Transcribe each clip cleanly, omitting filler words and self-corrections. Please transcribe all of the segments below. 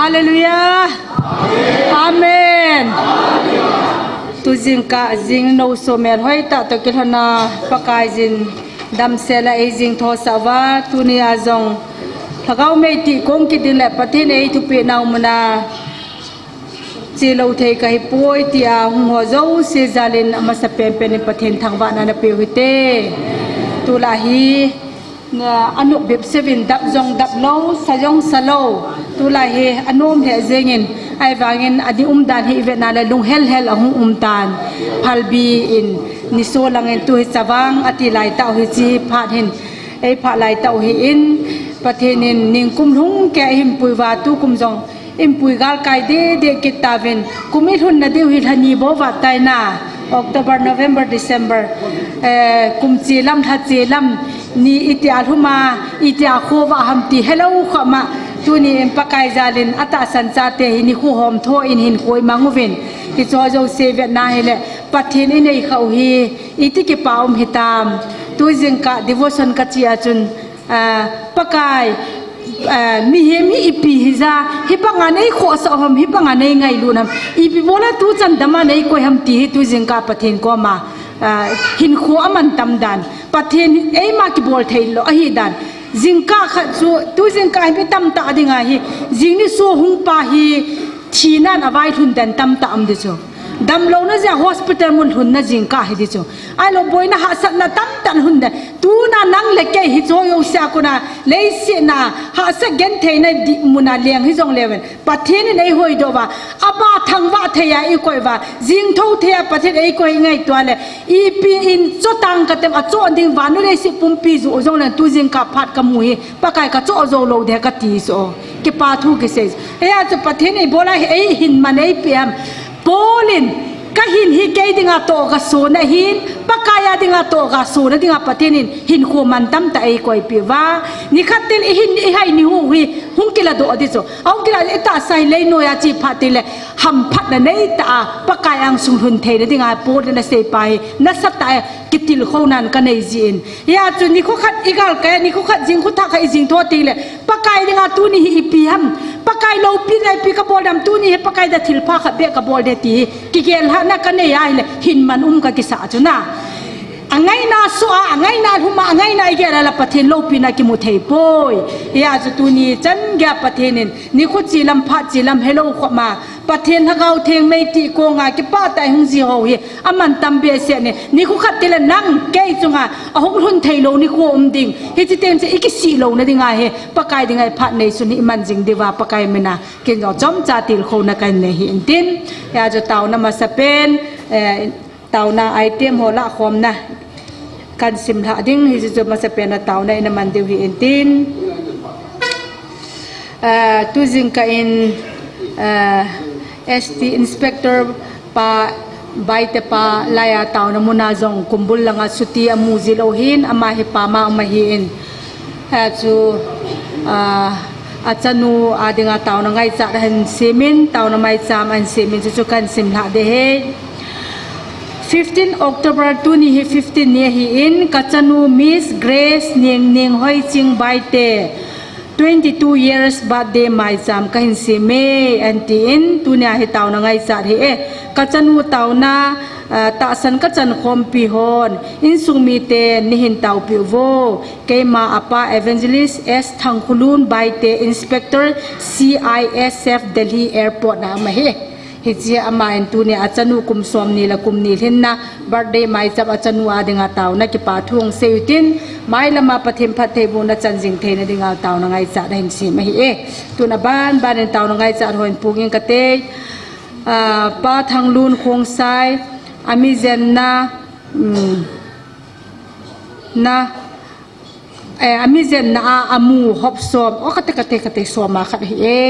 ฮาเลลูยาอาเมนตุจิงกะจิงโนโซเมรห้อยตะตะกิธนาปะกายจินดัมเซลเอจิงทอสาวาตุนีอาจงถ้าเขาไม่ติคงคิดเลยปะเทศเอทุเปนาวมนาจีเราเทกให้ป่วยที่อาหัวเจ้าเสียจารินอามาสเปนเป็นประเทศทางบ้านนันเปียวเตตุลาฮีอนุบิบเซวินดับจงดับโลสยองสโลตุลาฮีอนุมเหเจงินไอวางินอดีดานฮีเวนาเลลุงเฮลอหุดานพัลบีอินนิโซลังเงินตุฮิสว่างอติไลเต้าฮิจีพาดหินไอพาไลเต้าฮิอินประเทศนินนิงคุมหุงแกหิมปุยวาตุคุมจงอิมปุยกาลไกเดกิตาเวนกุมิทุนนาดิวฮิลานีโบวัตไตนาออกตุบาร์โนเวมเบอร์เดซ ember กุมจีลัมทัดจีลัมนี่อิติอาลุมาอิติอาโควะฮัมตีเฮลลูขมาตุนีเอ็มปะกายจาลินอัตาสันจาเตหินิคูหอมโทอินหินคุยมังวินฮิจอโจเซเวนาเฮเลปัทเทนิเนยเขาฮีอิติกิปาอุมฮิตามตุจิงกะดิวชันกัจจิอาจุนปะกายมีเฮมีอีปีฮิจาฮิปังอันไอโคสอมฮิปังอันไอไงลูนัมอีปีโบราณตูจันดามันไอโคฮัมตีตุจิงกะปะเทนก็มาหินขัวมันตำดันปะเทนไอมากิบอลเทลโลอหิดันจิงกะขัดจูตุจิงกะให้ไปตำตาดิงาฮีจิงนี่โซหุงปาฮีทีนันอวัยทุนเดนตำตามดิโซดำโลนะจะ hospital มุนหุนนะจิงกะให้ดิโซไอโลบอยนะฮัสันนะตำตันหุนเดตูน่านังเล็กแก่ฮิโซโยเสียกุนะเลสินะฮัสักเกนเทนะมุนาเลียงฮิจงเลเวนปะเทนในหอยดว่าอาบาทังวะเทียอีกอยว่าจิงทูเทียปะเทนอีกอยไงตัวเลยอีปีอินโจตังกะเต็มอโจอันดิงวานุเลสิปุ่มปีจูจงเลยตูจิงกะพัดกะมุยปะกายกะโจโจโลเดกะตีโซกิปาทูกิเซเฮียจะปะเทนไอโบลาไอหินมันไอเปียมโปลินก็หินฮิเกดิงาโตกะโซนะหินปะกายดิงาโตกะโซนะดิงาปะเทนินหินคูมันตั้มตะไอกอยปีว่านี่ขัดติลหินไอให้นิหูฮีหุงกิลาโดอดิโซเอากิลาเอตาไซเลโนยาจีพัดติเลหัมพัดนะเนตาปะกายอังสุงหุนเทนะดิงาโปดนะเซไปนะสัตตากิติลโคนันกันในจีนยาจุนี่คุขัดอีกาลแกนี่คุขัดจิงคุทักไอจิงโทติเลปะกายดิงาตูนี่ฮิปีฮัมปะกายโลปีไรปีกบอลดำตูนี่ปะกายดะทิลพาขเบกบอลเดตีกิเกลฮะนักกันเนี่ยไอเลหินมันกะกิสาจุนะอังไงนาสัวอังไงนาหุมาอังไงนาอีกอะไรละประเทศโลปีนักิมุเทยปอยยาจุตุนีจันแกประเทศนินนี่คุจิลัมพัดจิลัมเฮโลขมาประเทศฮักเอาเทงไม่ตีโกงากิป้าแต่หงจีโฮเฮอามันตัมเบเสเนี่ยนี่คุขัดติละนังเกยจุงาอาหงหุนเทยโลนี่คุอมดิ่งเฮจิเตมจะอีกสีโลนะดิ่งาเฮปะกายดิ่งาพัดในสุนิมันจิงดีว่าปะกายเมนะเก่งเอาจอมจ่าติลโคนักันเนี่ยเห็นตินยาจุเตานามาสเปนเตานาไอเทมโหละคอมนะกันสิมหาดิ้งฮิจิจมาสเปนเตาในน้ำมันเดียวหินตินตุจิงกัน ST Inspector pa baite pa laya tao na muna zong kumbul lang at suti amuzilohin amahi pama amahiin chu at sanu adi nga tao na ngay sa dahin simin tao na may sam an simin chu kan simla dehe 15 October 2015 niya hiin kachanu Miss Grace ning hoy ching baite 22 years birthday mai jam kahin si me antin tunia he taw na ngai sa he kachanu taw na ta san kachan khom pi hon in sumi te ni hin taw pi vo keima apa evangelist s thangkhulun baite inspector CISF Delhi airport na ma he hijia ama entu ne achanu kum som ni la kum ni hinna birthday mai chap achanu adinga taw na ki pa thung seutin mai lama pathim phathe bu na chanjing the na dinga taw na ngai cha da hin si ma hi e tu na ban taw na ngai cha hoin puging kate pa thang lun khong sai ami zen na ami zen na amu hop som o kate som ma khat hi e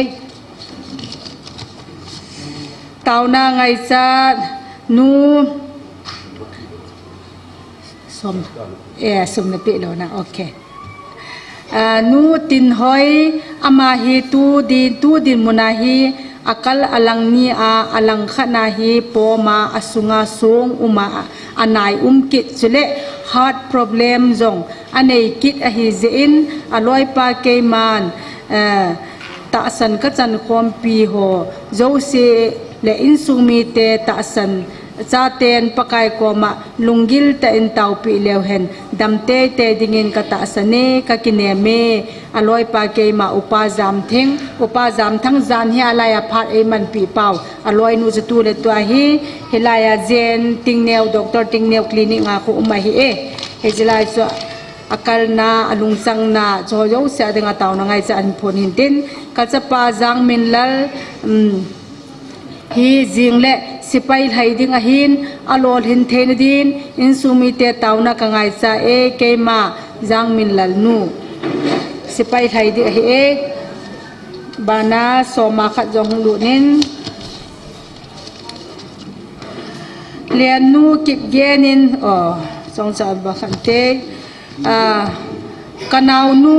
tao na ngay sa nu som som na pilo na okay nu tin hoy amahi tu din munahi akal alang ni alang khanahi poma asunga sung uma anai kit chule heart problem zong anei kit ahi zein aloi pa keiman ta san ka chan khom pi ho zo se le in sung mi te ta san cha ten pakai ko ma lungil ta in tau pi leu hen dam te te dingin ka ta sane ka kine me aloi pa ke ma upa jam thang zan hi alaya phat e man pi pau aloi nu ju tu le to hi hilaya jen tingneu doctor tingneu clinic nga ko umai hi e hejilai so akal na alung sang na jo jo se adinga taw na ngai cha an phon hin tin ka cha pa jang min lal hi jing le sipai hai ding a hin alol hin thein din in sumi te taw na ka ngai cha e ke ma jang min lal nu sipai hai di hi e bana soma khat jong lu nin lian nu kip genin song sa ba khan te kanau nu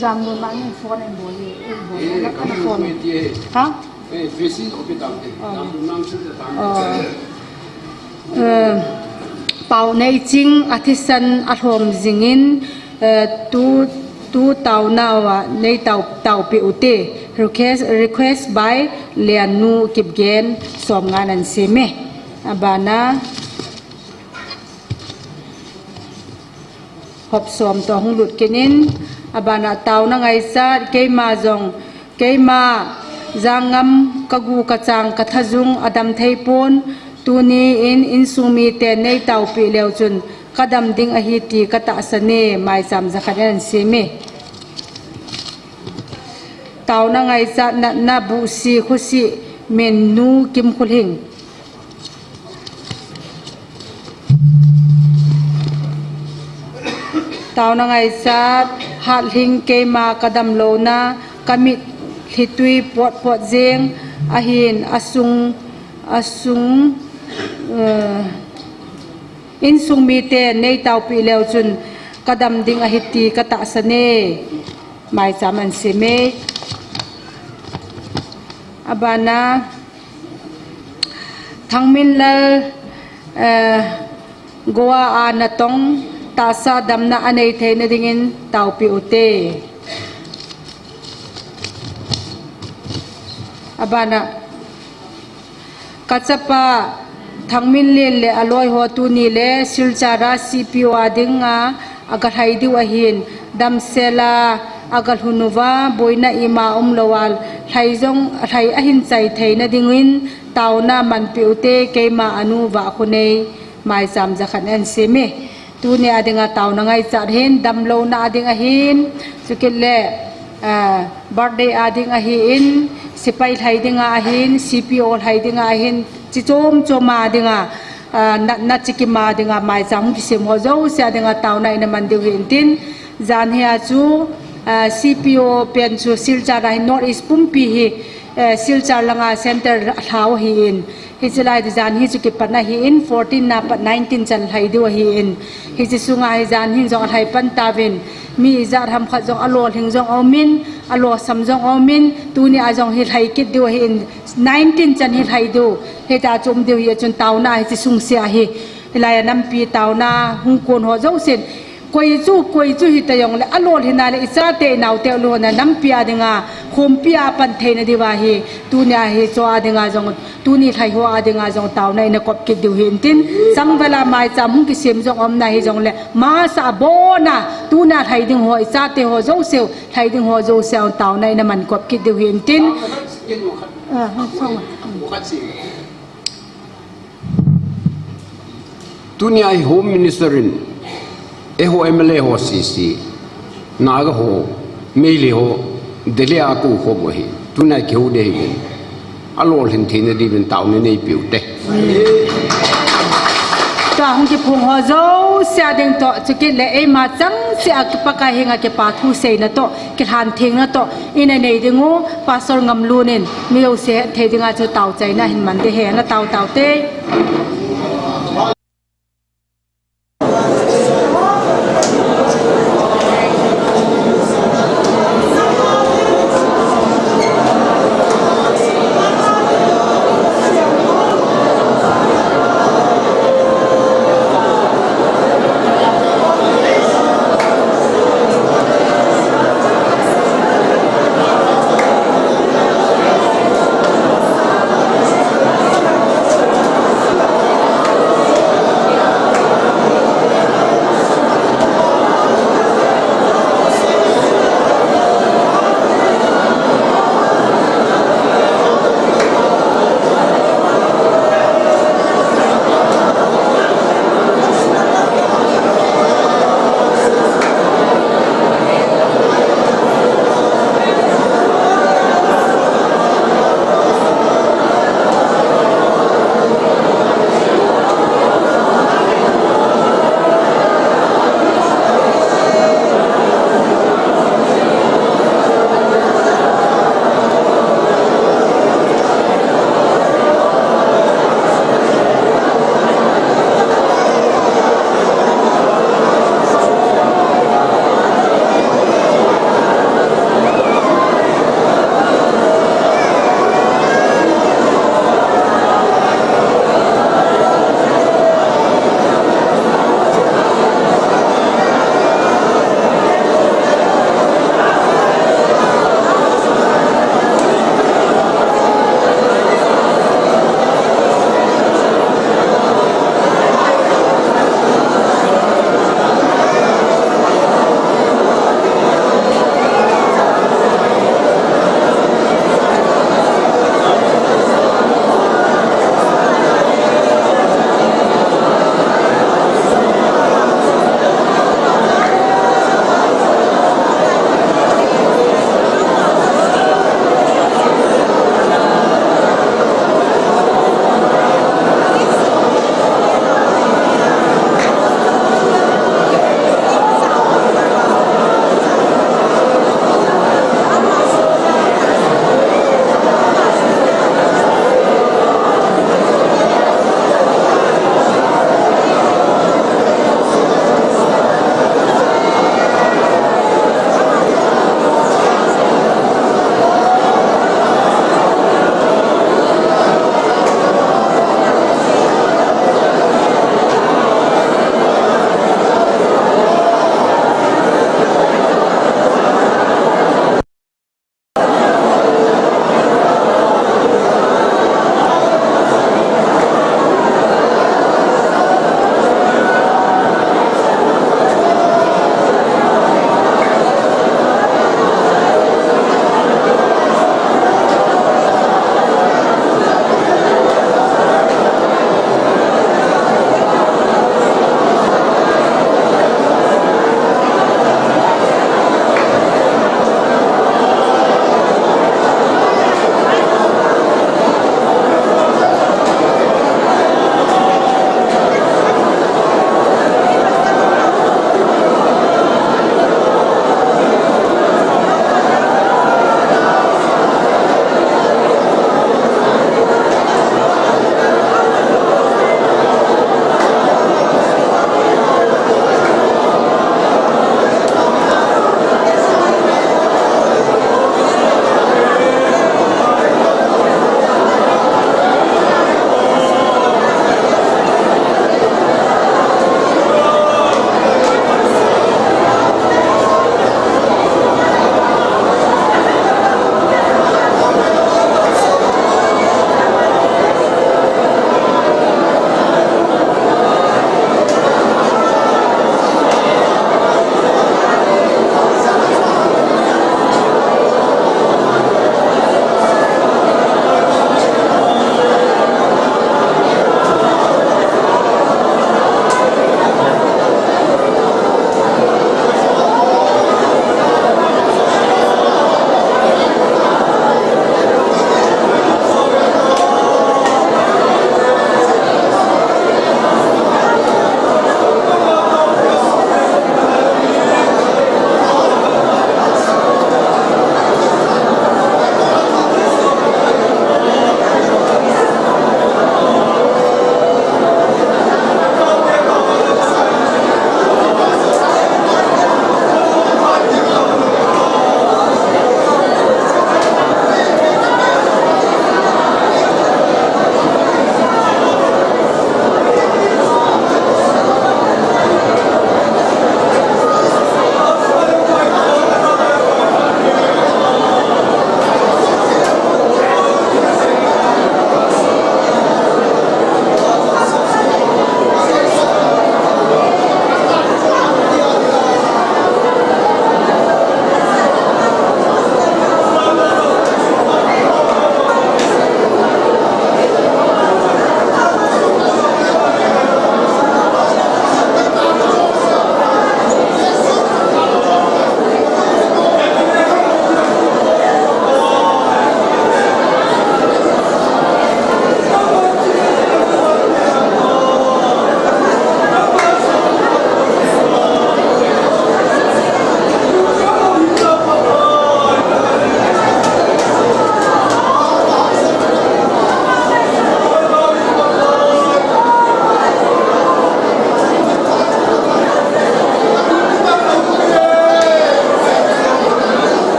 jam luôn mà những phone em bố gì nó có phone hả bảo này chính artisan at home zingin tu tàu nào à này tàu biểu tê request by lianu kip gen som nganan seme abana hộp xóm to hung lụt kenin abana tàu na ngày sa cây ma giang ngâm kagu kachang kathajung adam theipon tuni in sumi te nei tàu pi leo chun kadam ding a hi ti kata sane mai sam zakhanan seme tàu na ngày sa na bu si khusi menu kim khulhing tàu na ngày sa hat hing ke ma kadam lo na kamit hitui pot jeng ahin asung in sung mi te nei tàu pi leo chun kadam ding a hiti kata sane mai chaman seme abana thangmin lal goa anatong tasa damna anei theina dingin tau pi ute abana kachapa thangmin le aloi ho tu ni le silchara cpo adinga agar haidu ahin damsela agar hunuwa boina ima umlawal thai ahin chai theina dingin tauna man pi ute keima anu wa khunei mai sam zakhan an seme tu ne adinga taw na ngai char hen damlo na adinga hin chukile birthday adinga hin sipai haidinga hin cpo haidinga hin chichom choma adinga na chikima adinga mai cham kisim ho zo se adinga taw na ina mandiu hin tin jan hia chu cpo pen chu silchar hi north east pumpi hi silchar langa center thau hi in hijilai jan hi chuki patna hi in 14 na pat 19 chan haidu hi in hi sunga hi jan hi jong thai pan tawin mi zar ham kha jong alol hing jong omin alo sam jong omin tu ni a jong hi thai kit du hi in 19 chan hi haidu he ta chum du hi chun tauna hi sung sia hi ilaya nam pi tauna hung kon ho zo sin koi chu hi tayong le alol hina le isa te naw te lo na nam pia dinga khom pia pan theina diwa hi tu nya hi cho adinga jong tu ni thai ho adinga jong taw na ina kop ki du hin tin sang bala mai cham hung ki sem jong om na hi jong le ma sa bona tu na thai ding ho isa te ho zo seo thai ding ho zo seo taw na ina man kop ki du hin tin tu ni ai home ministerin eho MLA ho sisi naga ho meili ho delia ku ho bo hi tunai kheu de hi alol hin thin di bin taw ne nei piu te ta hung ki phung ho zo sia ding to chuki le e ma chang sia pa ka hinga ke pa thu sei na to ki han thing na to ina nei dingu pastor ngam lu nen miu se the dinga chu taw chai na hin man de he na taw te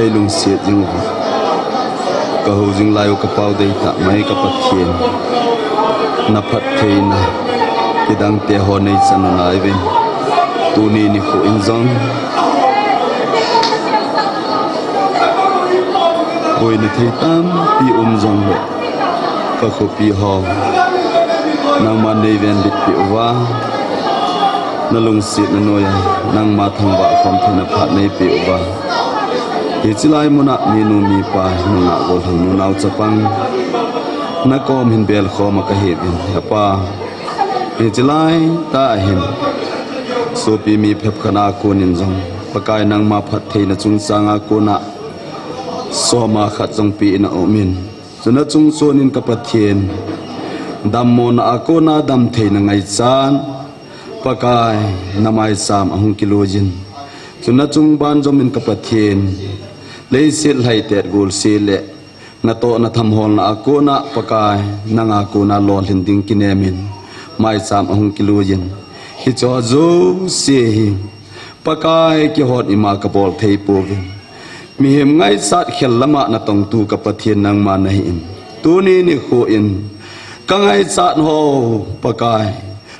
ei lung siat jing ka ho jing lai ka pau dei ta mai ka pathian na phat theina kidang te ho nei chan na iben tu ni ni khu in zong oi ni thei tam pi zong le ka khu pi ho nang man nei ven lit pi wa na lung siat na noya nang ma thang ba khom thina phat nei pi wa he chilai muna mi nu mi pa nu na gol hang nu nau chapang na kom hin bel khom ka he bin ha pa he chilai ta hin so pi mi phep khana ko nin jong pakai nang ma phat thei na chung sanga ko na so ma khat jong pi na omin chuna chung sonin ka pathian dam mon a ko na dam thei na ngai chan pakai namai sam ahung kilojin chuna chung ban jomin ka pathian lei sil hai ter gol sile na to na tham hol na ko na pakai nanga ko na lon hin ding kinemin mai sam ahung kilojin hi cho zo se hi pakai ki hot ima ka bol thei po mi hem ngai sat khel lama na tong tu ka pathian nang ma na hin tu ni ni kho in ka ngai sat ho pakai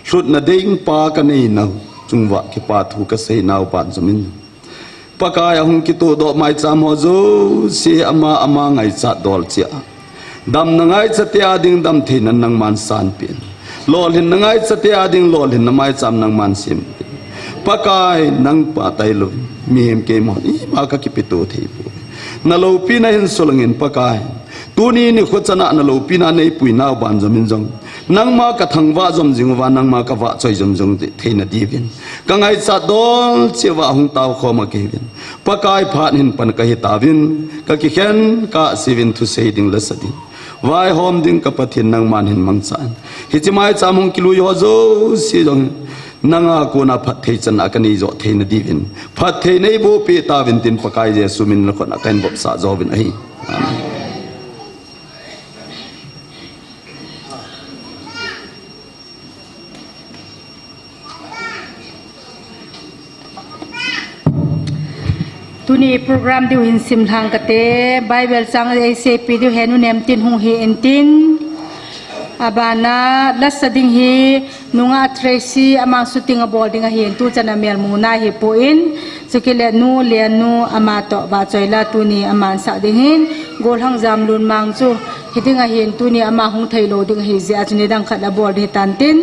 hlut na ding pa ka nei na chungwa ki pa thu ka sei naw pan zomin pakai ahung ki to do mai cham ho zo se ama ngai sat dol chia dam na ngai chatia ding dam thein nang man san pin lol hin na ngai chatia ding lol hin na mai cham nang man sim pakai nang pa tai lo mi hem ke mon I ba ka ki pitu thei pu na lo pi na hin solangin pakai tu ni ni khochana na lo pi na nei pui naw ban zomin jong nang ma ka thangwa zom jing wa nang ma ka wa choi zom jong thei na divin ka ngai cha dol chewa hung taw kho ma ke vin pakai phat hin pan ka hi tawin ka ki khen ka sivin thu sei ding la sadin vai hom ding ka pathin nang man hin mang chan hi chi mai chamung kilu yo zo si jong nanga ko na phat thei chan akani zo thei na divin phat thei nei bo pe tawin tin pakai je sumin na khona kan bob sa zo vin ai amen tuni program diu hin sim thang kate bible sang acp diu henu nem tin hung hi en tin abana lasading hi nunga tracy amang shooting a boarding a hi tu chana mel muna hi po in chukile nu le nu ama to ba choila tuni aman sa ding hin gol hang jam lun mang chu hidinga hin tuni ama hung thailo ding hi je achune dang khala board hi tan tin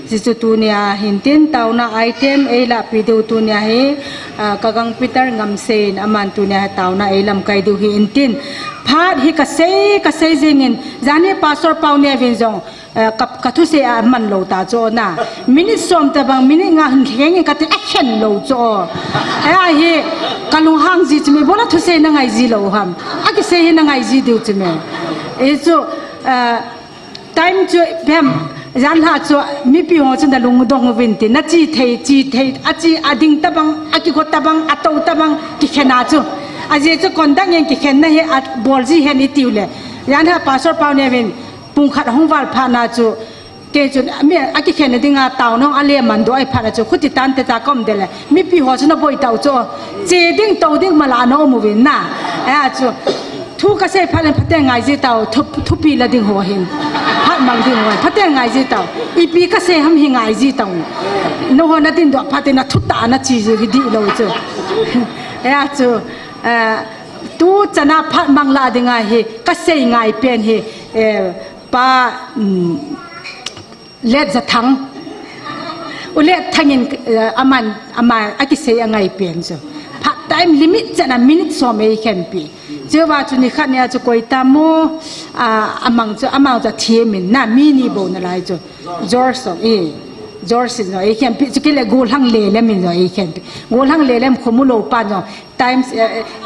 jisu tunia hintin tauna item eila pidu tunia hi kagang peter ngamsen aman tunia tauna elam kai du hi intin phat hi ka sei jingin jane pastor paune vinjong kap kathu se man lo ta cho na minute som ta bang minute nga heng ka ti action lo cho ai hi kalung hang ji chme bola thu se na ngai ji lo ham aki se hi na ngai ji du chme e cho time cho pem yan ha cho mi pi ho chen da lung dong win ti na chi thei a chi ading tabang aki ko tabang atau tabang ki khena chu a je cho kon dang yang ki khen na he at bol ji he ni tiule yan ha pastor pau ne win pung khat hong wal pha na chu ke chu mi aki khen ding a taw no ale man do ai pha na chu khuti tan te ta kom de le mi pi ho chen boi taw cho che ding taw ding mala no mu win na a chu thu ka se pha le phate ngai ji taw thu pi la ding ho hin mang ding wa phate ngai ji taw ipi ka se ham hi ngai ji taw no ho na tin do phate na thu ta na chi ji di lo chu ya chu tu chana phat mang la dinga hi ka se ngai pen hi pa let za thang ule thangin ama aki se ngai pen chu phat time limit chana minute so me can be je wa chu ni khat ne chu koi ta mo amang za thie min na mi ni bo na lai chu George no e khem pi chu kile gol hang le le min no e khem pi gol hang le lem khomu lo pa no times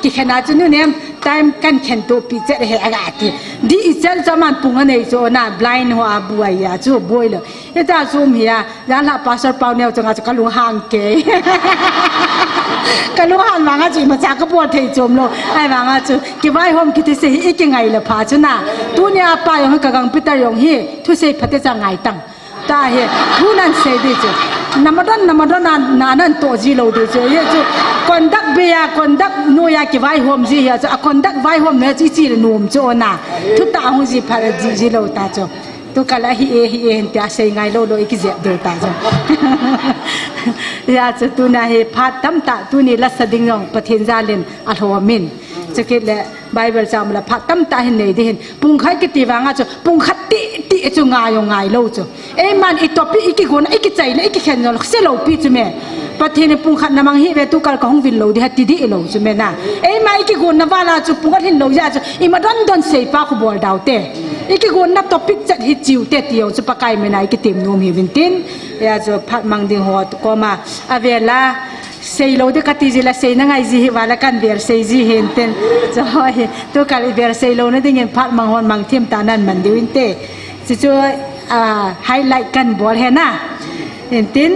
ki khana chu nu nem time kan khen to pi che he aga ti di isel chaman punga nei cho na blind ho abu ya chu boil e ta zum hiya ya la pastor pau ne changa chu kalung hang ke kalung hang ma nga chi ma cha ka po thei chom lo ai ma nga chu ki bai hom ki te se e ki ngai la pha chu na tu ne pa yo ka gang pitar yong hi thu se phate cha ngai tang ta he thu nan se di chu namadan nanan to ji lo de je ye chu conduct be ya conduct no ya ki vai hom ji ya a conduct vai hom ne chi chi nom cho na thu ta hu ji phar ji lo ta cho to kala hi e ta sei ngai lo lo ki je do ta cho ya chu tu na he phat tam ta tu ni la sading ngong pathin za len a thomin chakit le bible cham la phat tam ta hin nei de hin pung khai ki ti wanga cho pung khat ti chu nga yo ngai lo cho e man i topi iki gon iki chai le iki khen no se lo pi chu me pathin pung khat namang hi ve tu kal ka hong vil lo de ha ti di lo chu me na e mai iki gon na wala chu pung khat hin lo ya chu i ma don sei pa khu bol daw te iki gon na topic chat hi chiu te tiyo chu pakai me na iki tim nom hi vin tin ya cho phat mang ding ho ko ma avela sei lo de kati jila sei na ngai ji wala kan ber sei ji hen ten joy to kal ber sei lo na ding en phat mang hon mang thim ta nan man diwin te chu chu highlight kan bol he na en tin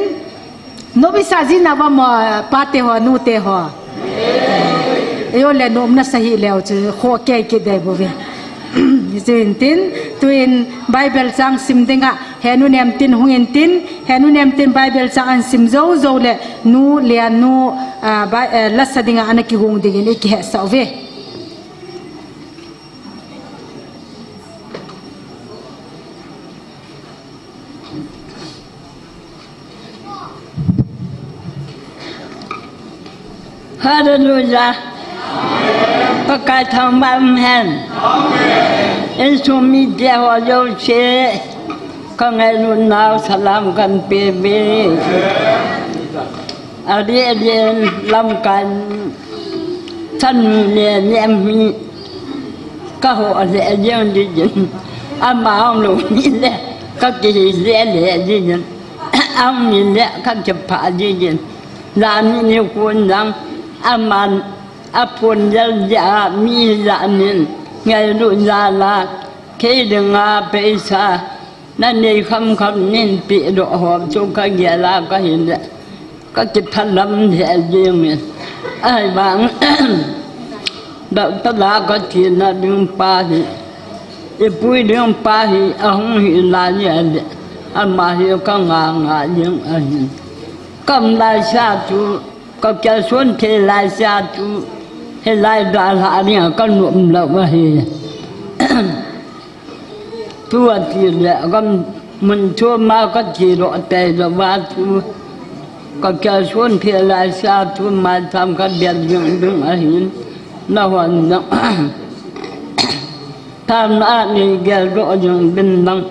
no bi sa ji na ba mo pa te ho nu te ho yo le nom na sahi leo chu kho ke ke de bo ve tin tin tuin bible sang sim denga henu nem tin hungen tin henu nem tin bible sang an sim zo zo le nu le nu la sadinga anaki hung digin ek he save Hallelujah. Pakai thambam hen. Insumi dia hoyo che. Kangai lunau salam kan pebe. Adi lam kan san ne nem mi. Ka ho ade yang di jin. Ama ong lu ni le. Ka ki le le di jin. Ang ni le ka je pa di jin. La ni kun dang aman apun ya mi la nin ngai lu la la ke denga peisa nan nei kham nin pi do hom chu ka ya la ka hin ka kit thalam the jing min ai bang da ta la ka ti na dung pa hi e pui dung pa hi ahung hi la ya de ama hi ka nga jing a hin kam la sha tu có cái xuân thì lại xa chú thì lại đoàn hạ đi ở con nụm lậu mà thì chú thì lại con mình chua mà có chỉ độ tệ rồi ba chú có cái xuân thì lại xa chú mà tham cái biệt dựng đứng ở hiện nó hoàn động tham đã đi ghé độ dựng bình đẳng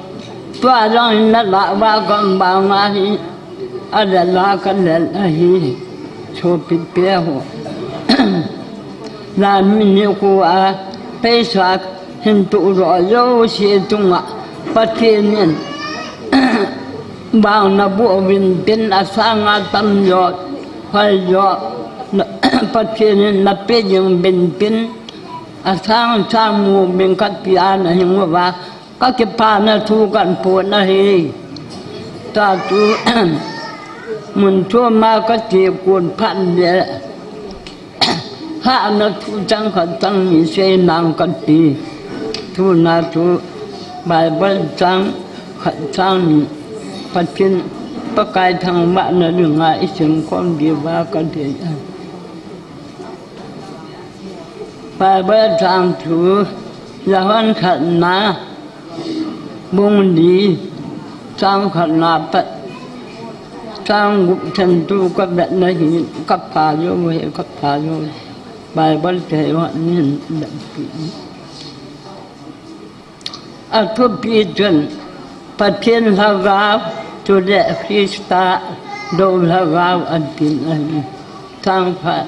qua đó nó lại ba con bà mà thì ở đây là cái lệ là gì cho bị béo làm mình cô à bây giờ hiện tụ rõ dấu xe tung ạ phát triển bao na bộ viên tên là sang à tâm giọt phải giọt phát triển là bây giờ bên bên à sang mùa bên cắt pian là những mà các cái pan là thuกันปวดนะเฮ้ta tu mình chua ma có chìa cuốn phận vậy hạ nó thu trăng khẩn trăng như xe nàng con tì thu na thu bài bất trăng khẩn trăng phát triển bất cái thằng bạn nó đừng ngại chừng con đi ba con thể bài bất trăng thu là hoàn khẩn na bông đi trăng khẩn na phật sang ngục thần tu các bạn này thì cấp phá vô người cấp phá vô bài bất thể họ nên đậm kỹ ở thuốc pi chuẩn phát thiên là gạo cho đệ Christa đâu là gạo ăn kín anh sang phải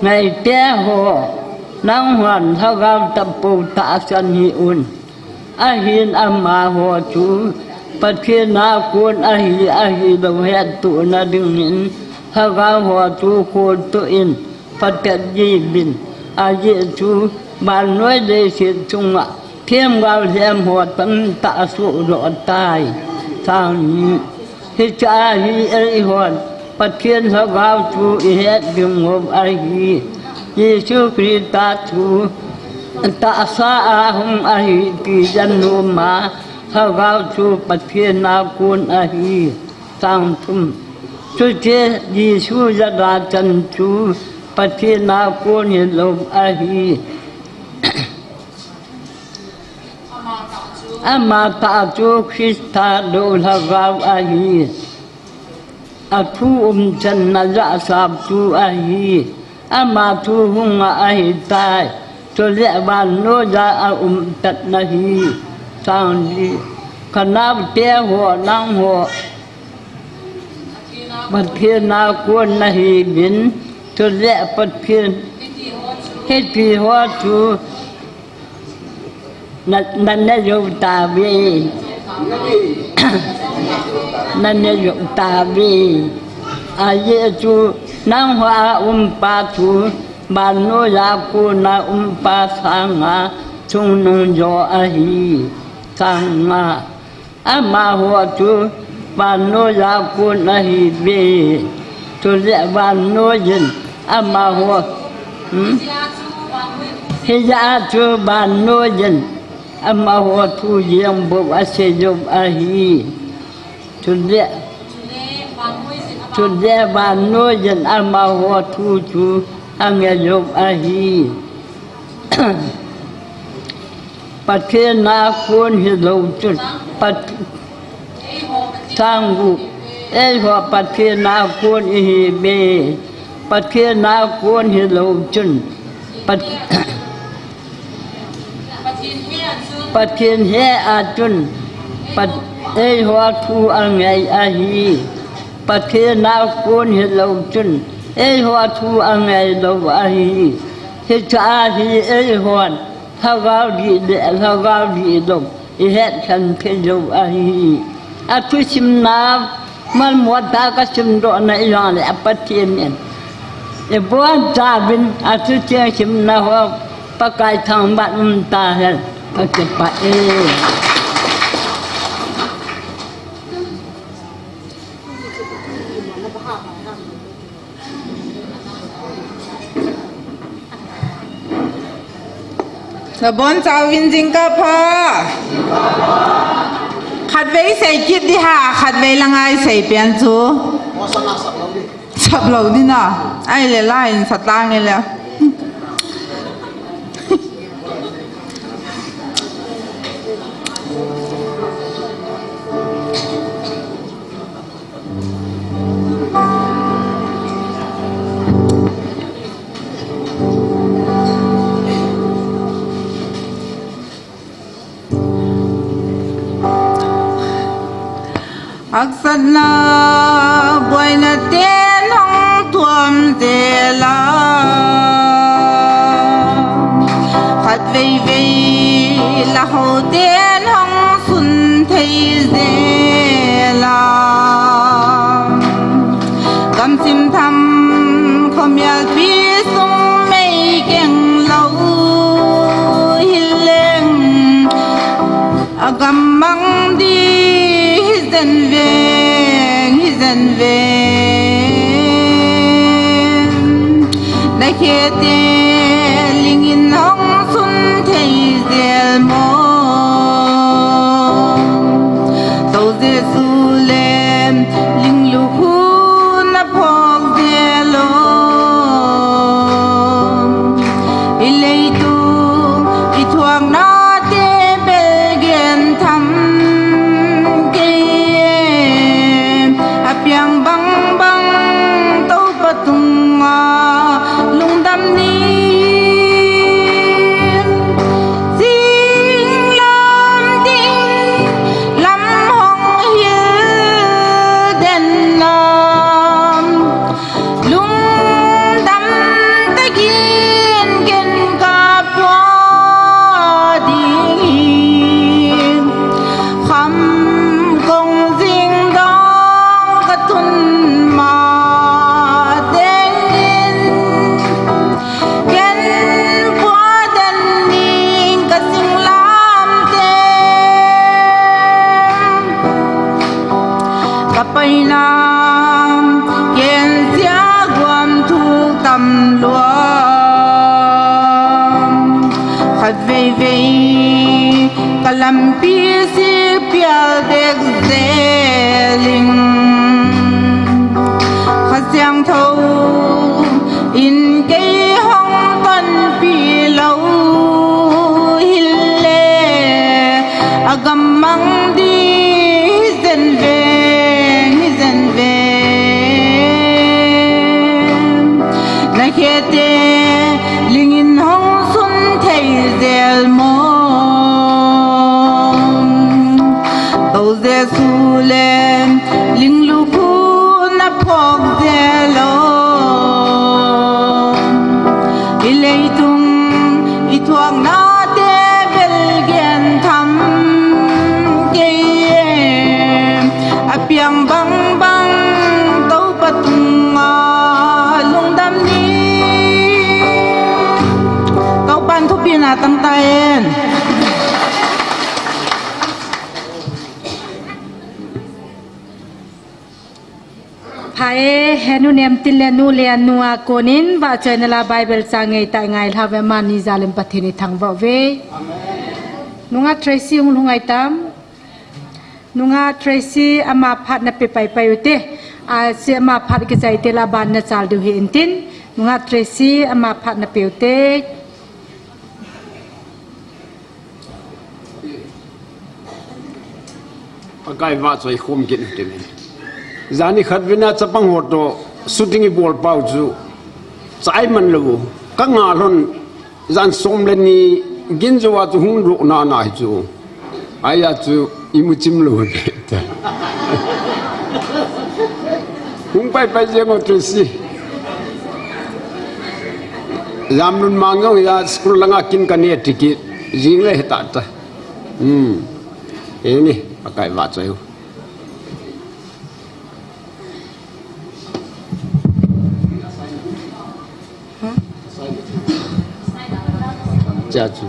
ngày té hồ năng hoàn là gạo tập bồ tạ sân hi un a hiền amma hồ chú phát thiên na cuốn ahi đồng hẹn tụ na đừng nhìn ha ga hòa chú khôn tự in phát triển gì bình dễ chú bàn nói đây chuyện chung ạ thêm vào thêm hòa tâm tạ sụ rõ tài sao nhỉ thì cha hi ấy hoàn phát thiên ha ga chú hết đừng ngộp ahi Giêsu Christa chú tạ sa hum ahi kỳ dân nô ma ha ga chú phát thiên na cuốn ahi sang thum สุเทยีชูยราจันจูปะเทนาโกนิลมอาหีอามาตาจูคริสตาโดลาวาอาหีอาทูจันนาจาสาบจูอาหีอามาทูหุงอาหิตายตัวเรียบานโนยาอาตัดนาหีสังดีขนาบเตหัวนางหัวปัจเพียนากวนนาหีบินตัวเรียปัจเพียนเฮตีหัวจูนันเนยกตาบีนันเนยกตาบีอาเยจูนางหัวปาทูบานโนยาคูนาปาสังอาจงนงโยอาหีสังอาอามาหัวจูบานโนยาคูนาหีเบตุเรบานโนยินอามาหัวฮิยาจูบานโนยินอามาหัวทูเยี่ยมบุบอาเซยบอาหีตุเรบานโนยินอามาหัวทูจูอังยบอาหีปัจเจนาคนฮิโลจุดปัจทางบุหัวปัจเจนาคนอิฮิเบปัจเจนาคนฮิโลจุนปัจเจนเฮอาจุนปัจหัวทูอังไงอาหีปัจเจนาคนฮิโลจุนหัวทูอังไงโลอาหีฮิตาหีหัวถ้าเราดีเดถ้าเราดีลงเหตุฉันเพโลอาหีอาทุชิมน้ำมันมัวตาก็ชิมโดนในอย่างเลยปัจเจนเนี่ยบัวจ่าบินอาทุเจียชิมน้ำว่าปากายทางบ้านตาเห็นก็จะไประบอนเจ้าวินจิงก็พอขัดไว้ใส่กิดดิฮะขัดไว้ละไงใส่เปลี่ยนจูสับเหล่าดิน่ะไอ้เลยไล่สัตว์ต่างนี่แหละอักษณะบวยนาเตียนห้องท่วมเจลาขัดไว้ไว้ละหูเตียนห้องสุนเทเจลากำซิมทำขมยาปีสุ่มไม่เก่งเหล่าหิเลงกำมังดีhizen ven da khete lingin hong sun thei zel mo to ze su lem ling lu hu na phok zelo ilei tu I thuang na te belgen tham yang bang bang tau patunga lung dam ni sing lam ding lam hong hiu den lam lung dam ta gin gen ka pwa di kham kong ding tuân mà đến gen qua den ning ka sing lam tem ka pai nam gen sia guam thu tam luam khat vei vei kalam pi si pial dek zeling khê tê linh in hong xuân thấy dèl mong tàu dè su lên linh lu khu na phok dè lo ilay tung ituang na te belgen tham kê apiang bang bang tàu patung lung đam ni tàu pan thu pin tăng tayen Hai henu nem tilenu lianu akonin ba channel Bible sangai ta ngai have mani zalim pathini thangba ve nunga Tracy ung lungai tam nunga Tracy ama phat na pe pai pai ute a se ama phat ke chai te la ban na chal du he intin nunga Tracy ama phat na pe ute akai wa choi khum kin te me zani khat vina chapang ho to shooting ball pau chu chai man lo ka nga lon zan som le ni gin jowa chu hung ru na na chu aya chu imu chim lo ta hung pai pai je ngo tu si zam nun mangyo ya school langa kin ka ne ticket jing le ta ta ni akai wa choi家族。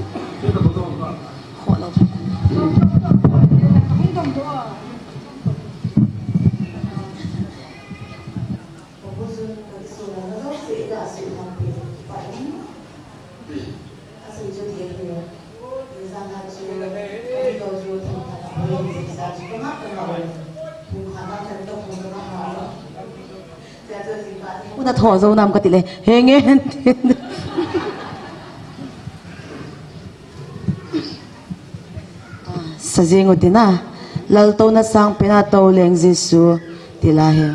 Una thọ dâu nam cái tỷ lệ hề nghe sa jengo tina lal to na sang pina to leng Jesu tilahe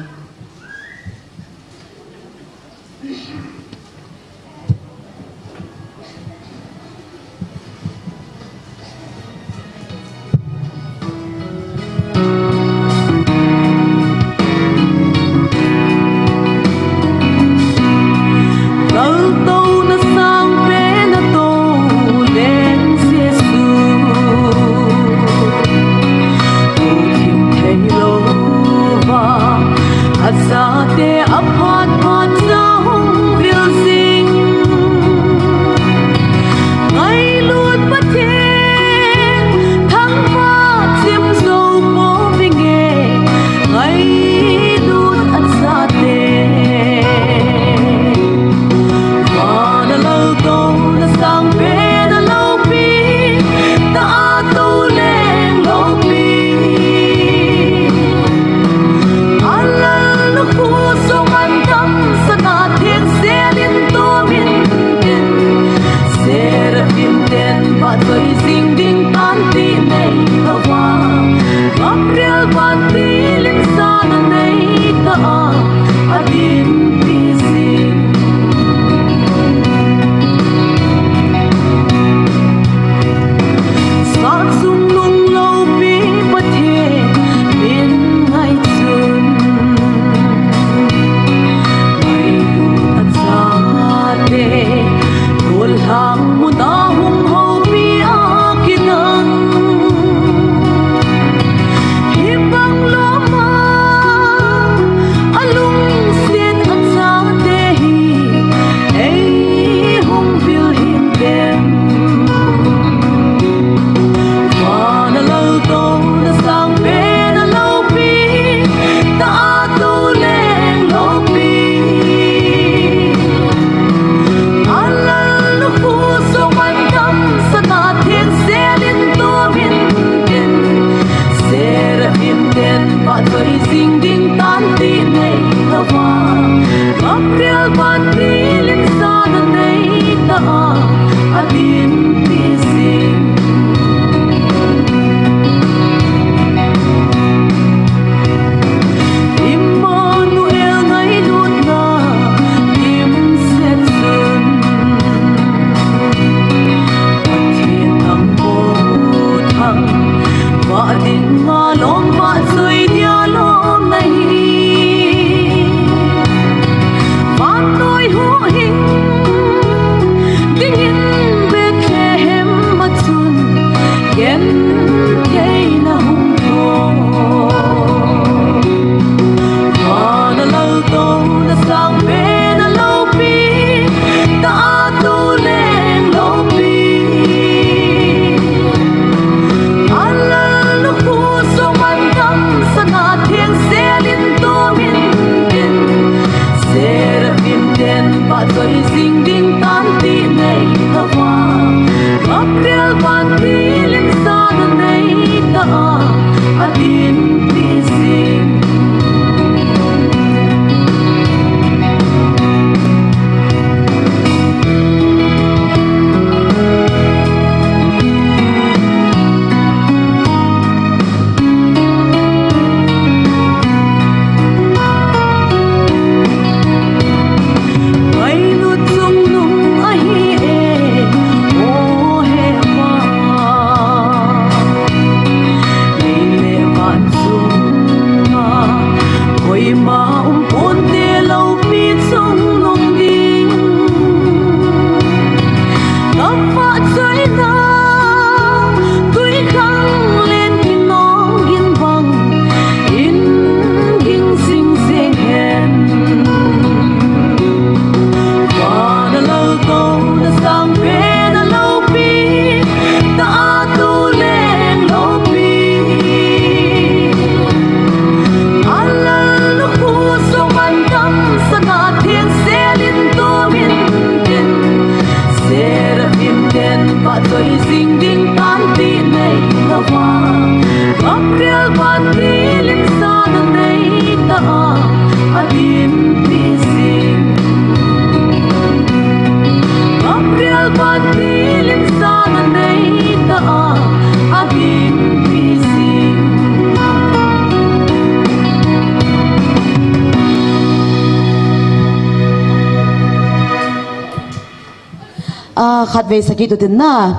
khát về sakit utin na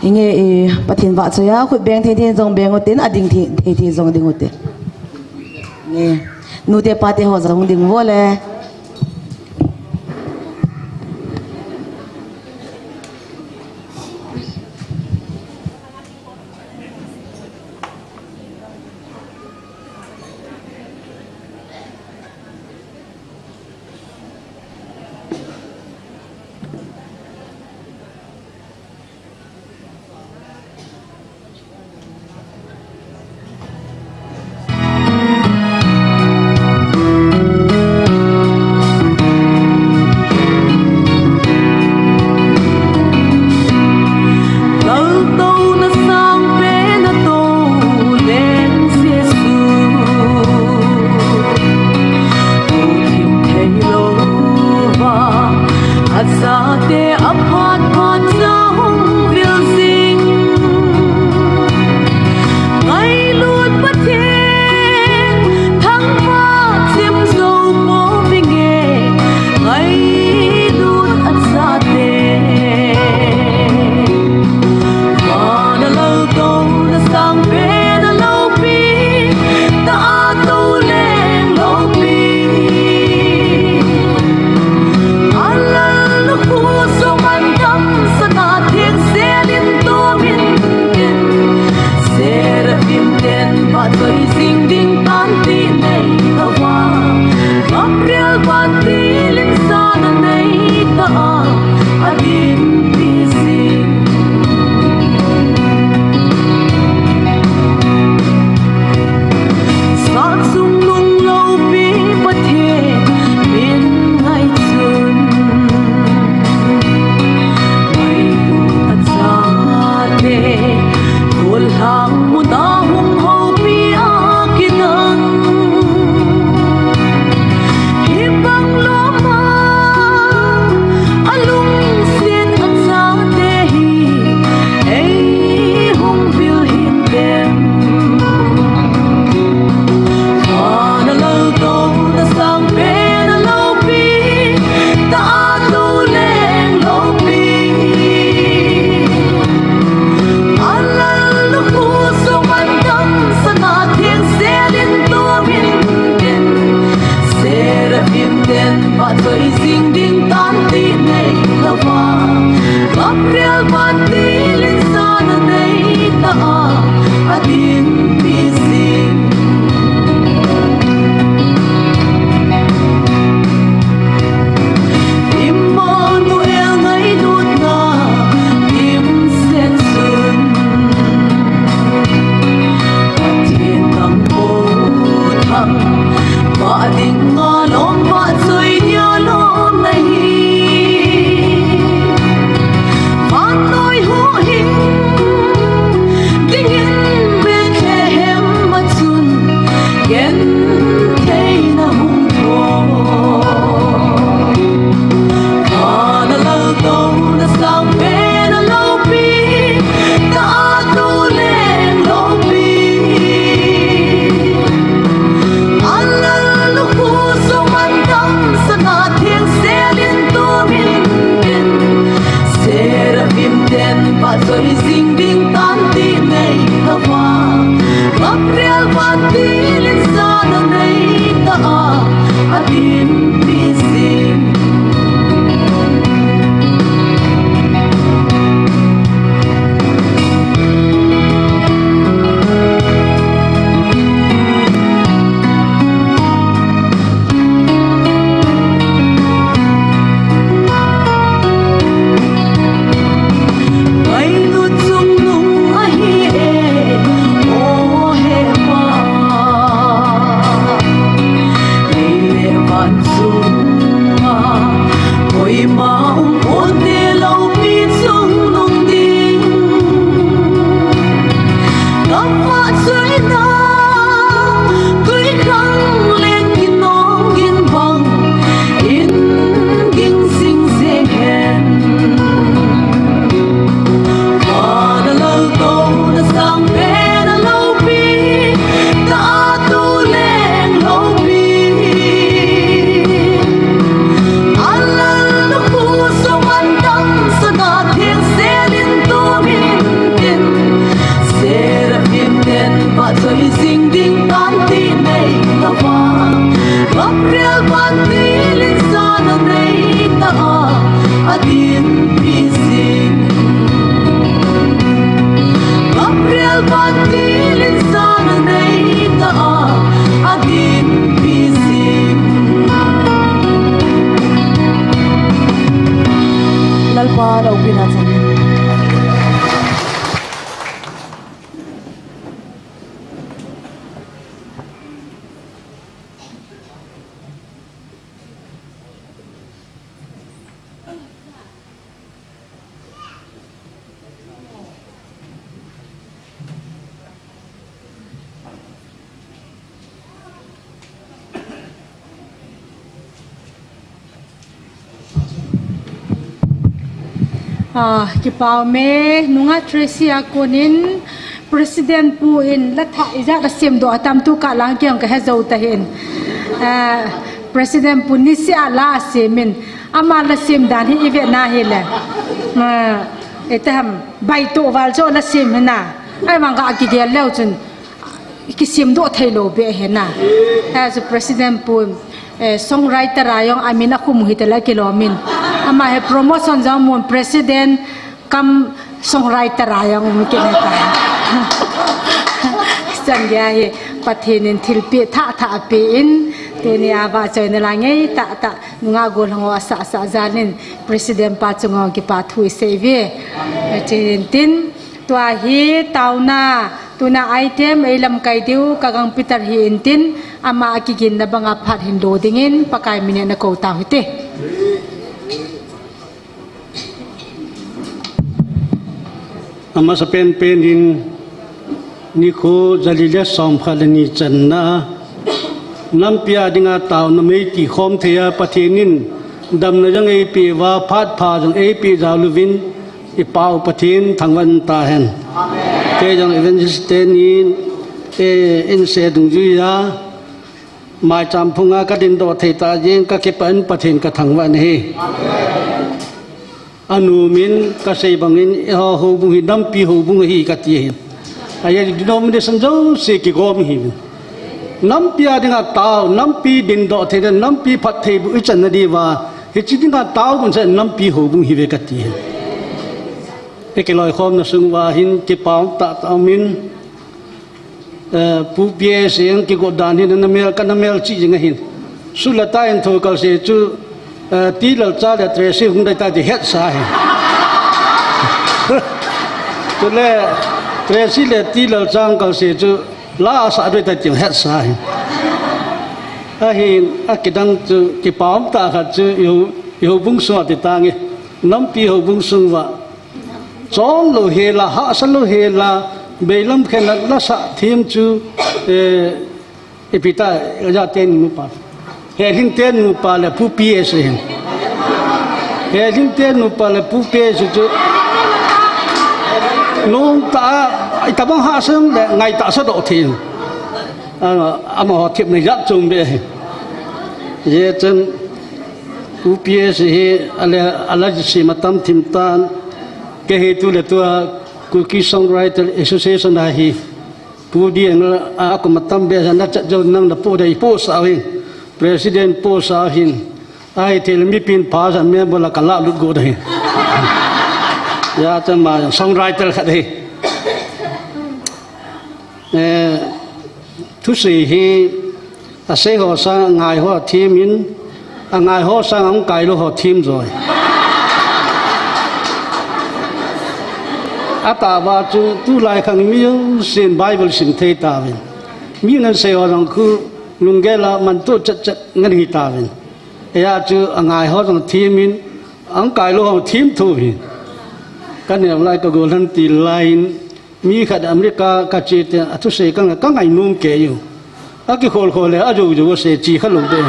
inge pathin wa choya khut beng the zong beng utin ading the zong ding utin nge nu te pa te ho zong ding vole rồi dinh đinh tan tí này hava gặp real và tí lên xa ki pau me nunga Tracy Akonin President pu in la tha iza la sim do atam tu ka lang kyang ka hezo ta hin President pu ni si ala simin ama la sim dan hi ive na hi le etam bai to wal zo la sim na ai mang ga ki gel leu chun ki sim do thailo be he na as President pu songwriter ayong amina khum hitala kilomin ama he promotion jamun President kam songwriter ayong mikineta sangya he pathinin thilpi tha pe in tunia ba choi na langai ta nga gol ngo asa zanin President pa chungo ki pa thui seve tin tua hi tauna tuna item elam kai diu kagang Peter hi intin ama akigin na banga phat hindo dingin pakai mine na ko ta hite ama sa pen in ni ko jalile som khalani channa nampia dinga taw na mei ti khom thea pathinin dam na jang ei pi wa phat pha jang ei pi zawluvin i pau pathin thangwan ta hen ke jang evangelist in in se dung ju ya mai cham phunga ka din do thei ta jeng ka ke pan pathin ka thangwan he anu min ka sei bangin ho bung hi dam pi ho bung hi ka ti hen aya denomination jo se ki gom hi nam pia dinga taw nam pi din do the nam pi phat the bu chan na di wa he chi dinga taw kun se nam pi ho bung hi ve ka ti e ke loi khom na sung wa hin ki paw ta min pu pie seng ki go dan hin na mel ka na mel chi jinga hin su la ta en tho ka se chu ti lal cha le tre se hung dai ta di het sa he to le tre si le ti lal chang ka se chu la sa doi ta ti het sa he a hin a ki dang chu ki pam ta kha chu yo bung so ti ta nge nam pi ho bung sung wa chon lo he la ha sa lo he la beilam khen la sa thim chu epita ja ten nu pa he hin ten nu pa le pu pi es hen he hin ten nu pa le pu pe chu nung ta ai ta bang ha sung le ngai ta sa do thim ama ho thip ne yak chung be ye chen pu pi es he ala ji matam thim tan ke he tu le tu Cookie Songwriter Association na hi pu di ako matam be na cha jo nang na pu dai po sa hin President po sa hin ai tel mi pin pa sa me bola kala lu go dai ya chan ma songwriter kha dai thu si hi a se ho sa ngai ho thim in a ngai ho sa ang kai lo ho thim rồi ata ba tu lai khang mi sin Bible sin thei ta wen mi nan se ho rang khu lungela man tu chat ngan hi ta wen ya chu angai ho rang thimin ang kai lo ho thim thu hi kan ne lai ka go lan ti line mi khat America ka che te atu se ka ngai num ke yu a ki khol le a ju se chi kha lo de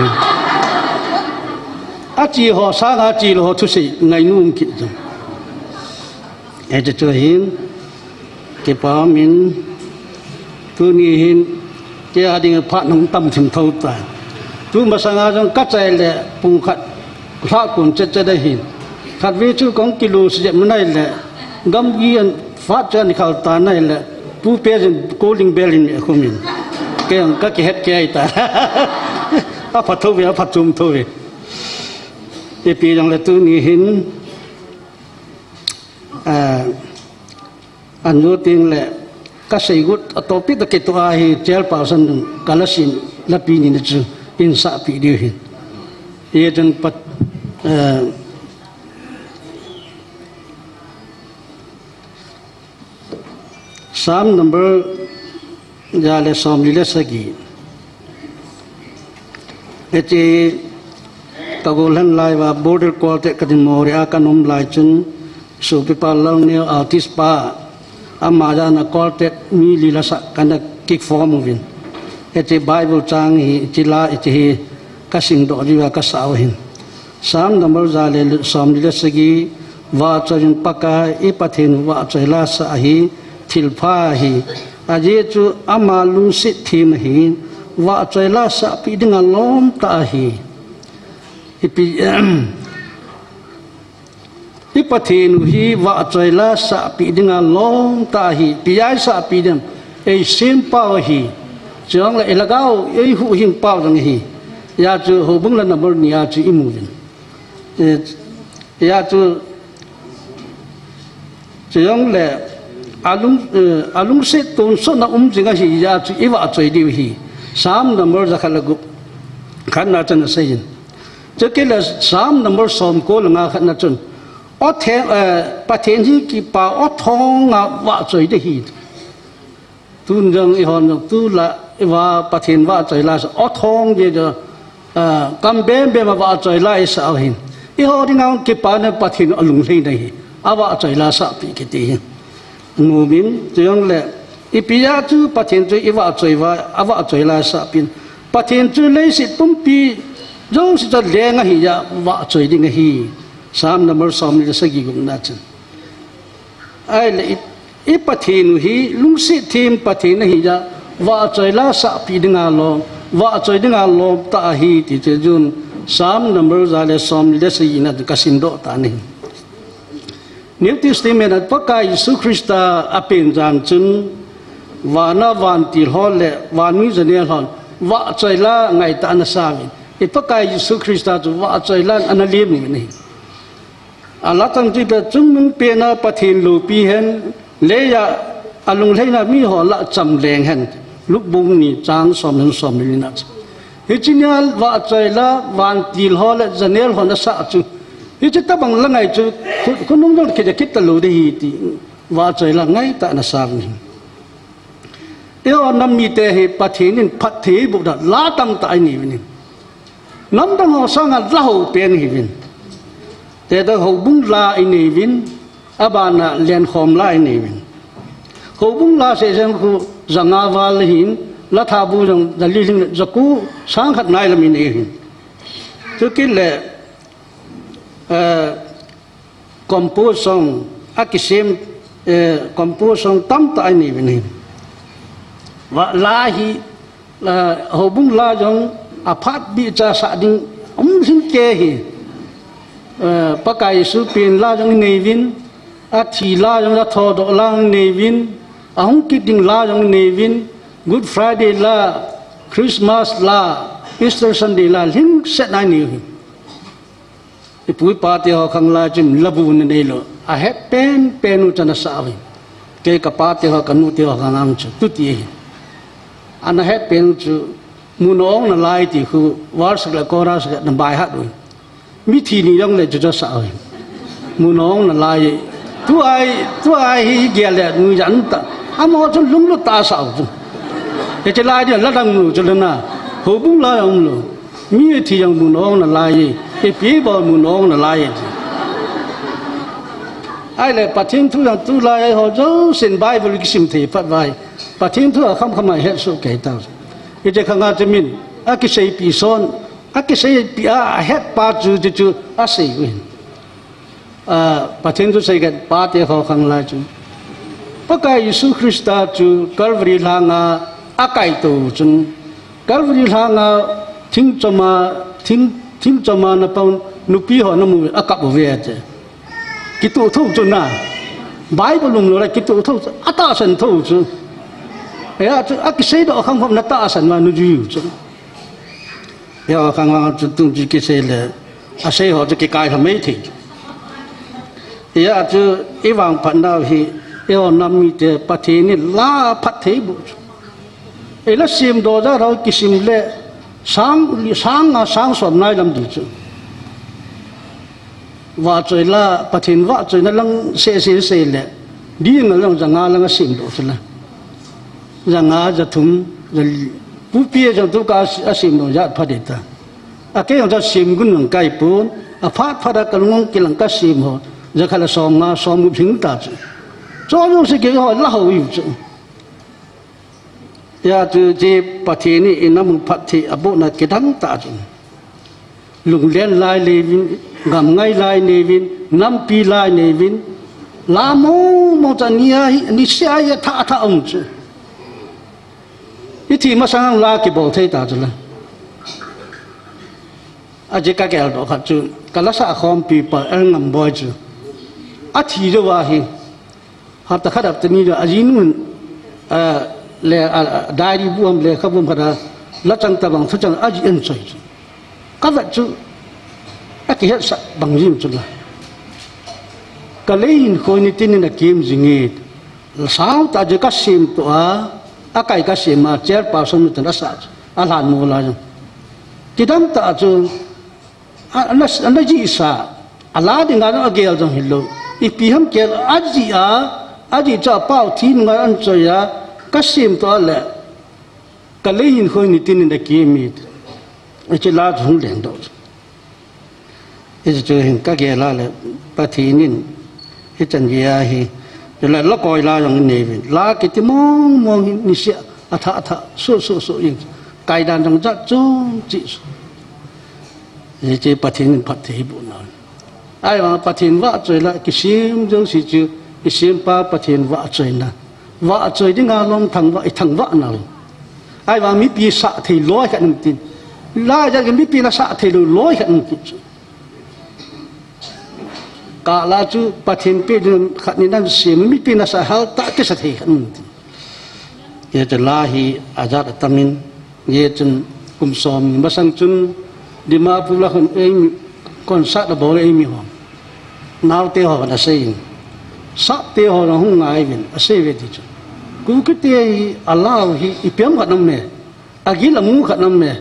a chi ho sa ga chi lo thu se ngai num ki ai cho hin ke pa min tu ni hin ke ading pha nong tam thim thau ta tu ma sanga jong ka chai le pung khat kha kun che da hin khat vi chu kong kilo se nai le gam gi an fa chan khal ta nai le pu pe jin calling bell in ko min ke ang ka ke het ke ai ta a pha tho ve a pha chum tho ve e pi jong le tu ni hin anh vô tiếng lệ các sĩ gut topic cái toa hi chel person kalasin la pi ni chu in sa pi di hin ye jan pat Psalm number jale som lile sagi ete tagolan lai wa border quality kadin mori akanom lai chun so people long new artist pa amaja na quality mi lila sa kana kick form win ete Bible chang hi chila ete ka sing do riwa ka saw hin Psalm number jale som lile sagi ว่าจะยังปากกาอีปะทินว่าจะลาสาฮีทิลพาฮีอาเยจูอามาลุงสิทีมฮีว่าจะลาสาปีดึงล้อมตาฮีอีปะทินฮีว่าจะลาสาปีดึงล้อมตาฮีปีไอสาปีดึงไอซิมเป้าฮีจังเลยละก้าวไอหูหิงเป้าจังฮียาจูหูบุ้งละนับนี่ยาจูอิมูจินยาจูจังเลยอาลุงเสตุนส่วนนั้นจิงก็ฮียาจูอีว่าใจดีฮี3 number จะขัดละกุขันน่าจะน่าเสียนจะกี่ละ3 number สมโกลงาขันน่าจนอัดเทปะเทนที่กีป่าอัดทองงาว่าใจดีฮีตุนยังอีหอนตุละว่าปะเทนว่าใจลาสอัดทองเยอะกำเบมเบมาว่าใจลาอิสเอาหินอีหอที่งากีป่าเนี่ยปะเทนอลุงเลยนี่อาว่าใจลาสปีกิตีนูบินจังเลยอีปียาจูปะเทนจูอีว่าใจว่าอาว่าใจลาสปีนปะเทนจูเลยสิตุ้มปีจงสิจะเลี้ยงหิยาว่าใจดิ้งหิ3 number 2นี่จะสกิกุนัดจันไอ้เลยอีปะเทนหิลุงสิทีมปะเทนหิยาว่าใจลาสปีดิ้งอาลมว่าใจดิ้งอาลมตาหิที่จะจุน3 number จะเลย2นี่จะสกินัดกัสินโดตานี่New Testament at Paka Yesus Krista apin jan chun wana van til hole wan mi janial hon wa chaila ngai ta na sawin e Paka Yesus Krista chu wa chaila analim ni ala tang ti pe chung mung pe na pathin lu pi hen le ya alung leina mi ho la cham leng hen luk bung ni chang som ni na he chinal wa chaila van til hole janial hon na sa chuอีจะตั้งละไงจูคุณน้องต้องคิดจะคิดตลอดได้ที่ว่าใจละไงแต่น่าสร้างนี่เออน้ำมีแต่เหตุปัจเจนินปัจเจบุตรลาตั้งแต่นี่วินน้ำต้องเอาสร้างละหูเป็นหิวินแต่ถ้าหูบุ้งลาไอ้นี่วินอาบานะเลียนขอมลาไอ้นี่วินหูบุ้งลาเสียเซนคูจังอาวาลหินละทาบูจังจะลิงจะกู้สร้างขัดนายละมินเองจะกินแหละcomposition akisim composition tam ta ni bini wa lahi hobung la jong aphat bi cha sa ding sin ke hi pakai su pin la jong ni win athi la jong la tho do la ni win ahung ki ding la jong ni win good friday la christmas la easter sunday la ling set na niไอ้ปุ้ยปาเตียวขังลาจิมระบุนนี่loอาเฮเป็นอุจนาสาวิเกกับปาเตียวกันนุเตียวขังอังจุตุตีอันเฮเป็นจุมุนองนั่นลายที่คือวาร์สกละกอราสกนับใบฮัดด้วยมิธีนี้ยังเลยจุดสาวิมุนองนั่นลายตัวไอ้เกี่ยเลยนุยันตะอามอจนลุงลุตาสาวจุไอ้เจลายเดียละดังลุจุลน่ะหูบุ้งลายองลุมีที่ยังมุนองนั่นลายไอ้ปีบอมุนองนั่นลายไอ้เลยปัจจินทุยังตุลายเขาจะสินใบบริกิมทีปัดใบปัจจินทุคำมาเฮ็ดสุกเกตาไอ้เจ้าข้างอาจจะมินอากิเซปีซอนอากิเซปีอาเฮ็ดปาจูอาศัยวินปัจจินทุใส่กันปาเตเขาข้างลายจูปะกายยิสุคริสต์จูกัลวรีลางาอาไก่ตูจุนกัลวรีลางาทิ้งจมานะปนนุปีหอนะมูอากาบเวเจกิตุทุจุนะไบเบิลลุงเลยกิตุทุอัตตาสันทุจุเฮ้ยอากิเสดอคังพมนัตตาสันมานุจูจุเฮ้ยคังว่าจุตุจิกิเสเลยอาเสหอจะกิกายทำไม่ถึงเฮ้ยจุอีวังพันดาวฮีเฮ้ยนามีเตปะเทนี่ลาพัดเทบุเฮ้ยแล้วซิมโดจะเรากิซิมเล่sang som nai lam di chu wa choi la pathin wa choi na lang se le di ngal lang janga lang sim do chla janga ja thum pu pie jang tu ka asim do ja phadeta ake jang ja sim gun lang kai pun a phat phada kalung ki lang ka sim ho ja khala som mu phing ta chu cho yo se ke ho la ho yu chu ya tu je pathini inam phathi abu na kedang ta jun lùng len lai lê vin ngầm ngay lai nê vin năm pi lai nê vin lá mô chân ni xe ya thả ông chứ ít thì mà sang la cái bộ thấy ta chứ là à chỉ cái đó khác chứ cái lá sa khom pi pa ngầm boy chứ à thì đóว่า hi hạt ta khát đập tên này à dính mình le đại đi buông le khắp buông khada lá trăng ta bằng thất trăng à dính chơi các vật chứ à cái hết sa bằng dính chứ là cái lấy khôi ni tin là kiếm gì nghe sao ta chỉ có xem to à cái xem mà chết bao xong rồi ta sa à làm mua lại cái đám ta chứ anh gì sa à lá đi ngang ở kia trong hillo ipi ham kia à gì cho bao thiên ngang anh chơi à cái xem to là cái lấy khôi ni tin là kiếm gì chỉ là không đèn đâu cái chơi hình cái kia là bắt thì nín cái chân gì à hi rồi lại nó coi là trong này là cái tí mong ni sẽ thả số yên cái đàn trong rất chung chỉ chỉ bắt thì bộ nào ai mà bắt thì vợ chơi lại cái sim giống gì chứ cái sim bắt thì vợ chơi đi ngang lòng thằng vợ nào ai mà mi pi sạ thì lối cái tin la ra cái mi pi là sạ thì lối cái tin cả là chú bắt hiện bị khát nên đang xem mi pin là sao hal ta cái sao thì cái chân là hi azat tamin cái chân kum som mà sang chân đi mà phụ là con em con sát là bố em hiểu nào tiêu họ là xây sát tiêu họ là không ngại mình xây về thì cứ cái tiêu Allah hi ipiam khát năm này agi là mu khát năm này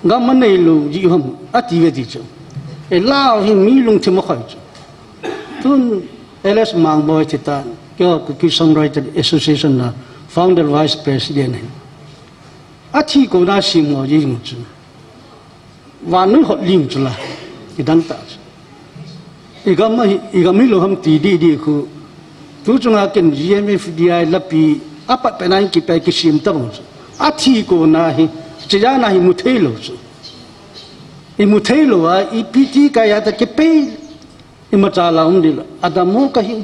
ngắm mình này lu gì không ati về thì chứ Allah hi mi lung thêm một khỏi tun LS mang boy kita cái songwriter association na founder vice president athi ko na sim ngo ji ngo chu wa nu hot lim chu la idang ta igam lo ham ti di khu tu chunga ken GMFDI lapi apat pe nan ki pe ki sim ta bang athi ko na hi chija na hi mu thelo chu i mu thelo a i piti ka ya ta ke pe mà trả lòng đi là Adamu cái hiện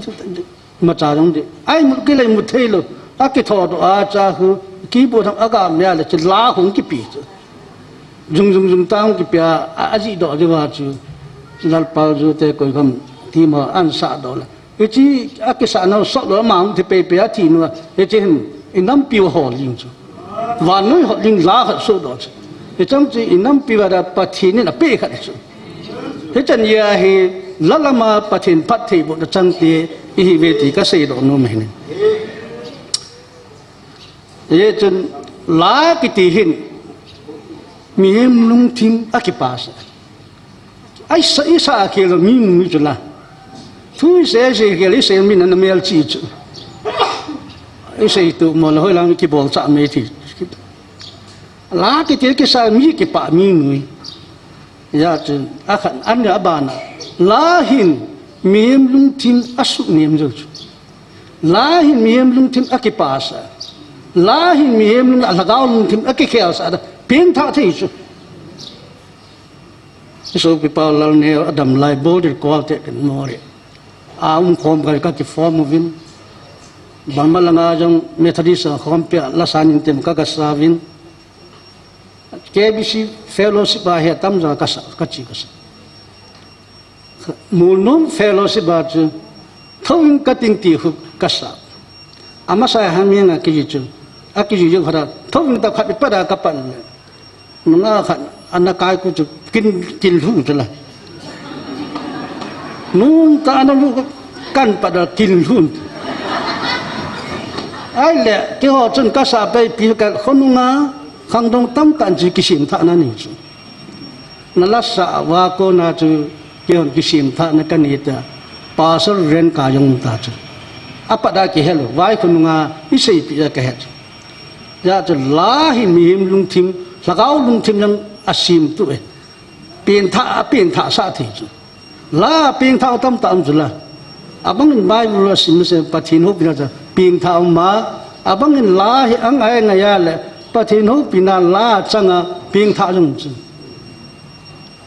mà trả lòng đi ai một cái này một thế rồi cái thọ đó trả hư kỹ bộ thằng agam này là chỉ lá không cái bì dùng tao cái bì gì đó đi vào chứ là bao nhiêu thế coi không thì mà ăn sạ đó là cái chỉ cái sạ nào sọt đó mà không thì bì thì nữa cái chỉ năm biểu họ liền chứ và nói họ liền lá họ số đó chứ cái trong chỉ năm biểu là bắt thì nên là bì hết chứ thế chân giờ thì lala ma pathin pat thei bo chang ti hi ve ti ka sei do no me ne ye chun la ki ti hin mi em lung thim akipas ai sa ke lo mi mu chu la thu se ke le se mi na mel chi chu ai sei tu mo lo la ki bol cha me ti la ki ti ke sa mi ki pa mi mu ya chun akhan an ya bana lahin miem lung tim asu miem jo lahin miem lung tim akipasa lahin miem lung alagaw lung tim akikhasa pin tha thei chu so people lal ne adam lai border quality kan more khom ka ki form vin bambalanga jong methodist khom pe la sanin tem ka savin KBC fellowship a he tam ja ka chi ka mulnum fellowship ba chu thong ka ting ti hu ka sa ama sa ha mi nga ki chu a ki ju khara thong ta khat pa da ka pan nga khat anakai ku chu kin hu chu la nung ta na lu kan pa da kin hu ai le ki ho chun ka sa pe pi ka khonunga khang dong tam tan ji ki sim tha na ni chu na la sa wa ko na chu kion ki sim tha na kan ita pasal ren ka yong ta chu apada ki hello vai khununga i sei pi ka het ya chu la hi mi him lung thim lagao lung thim yang asim tu e pin tha sa thi chu la pin tha tam tam chu la abang in bai lu sim se pathin ho pina cha pin tha ma abang in la hi ang ai nga ya le pathin ho pina la changa pin tha jung chu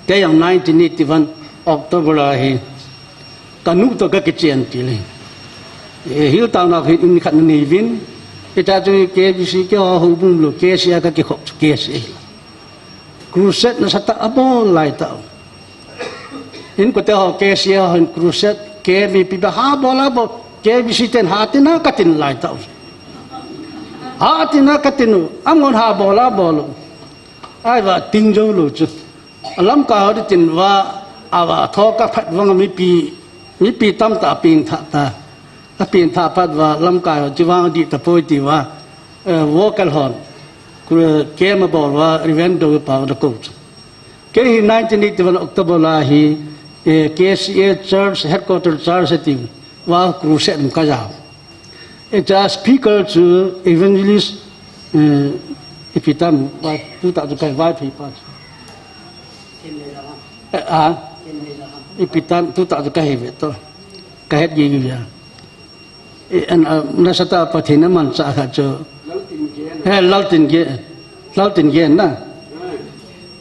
cái yang 1981 October là hi cả nụ tôi cái chuyện gì lên hiểu tao nào thì in khăn này vin cái cha tôi cái gì cái họ hùng bùng luôn cái gì cái khóc cái gì crusade nó sát abo lại tao in có thể họ cái gì họ crusade cái bị bị ha bola bo cái gì tên ha tên nó cái tên lại tao ha tên nó cái tên amon ha bola bolo ai và tin dấu luôn chứ lắm cả họ đi tin và à thọ các phát vang mi pi tam ta pin tha ta a pin tha phát và lắm cả chỉ vang đi tập phơi thì và vocal horn cái mà bảo và event đồ bảo được cũng cái 1981 October là hi KCA Church headquarters church thì và crusade cái giáo it's a speaker to evangelist Epitam và tu tạo cho cái vai people Epitam tu tạo cho cái hệ vậy thôi cái hết gì vậy anh nó sẽ ta phải nó mình sẽ hạt cho hay lâu tin ghê na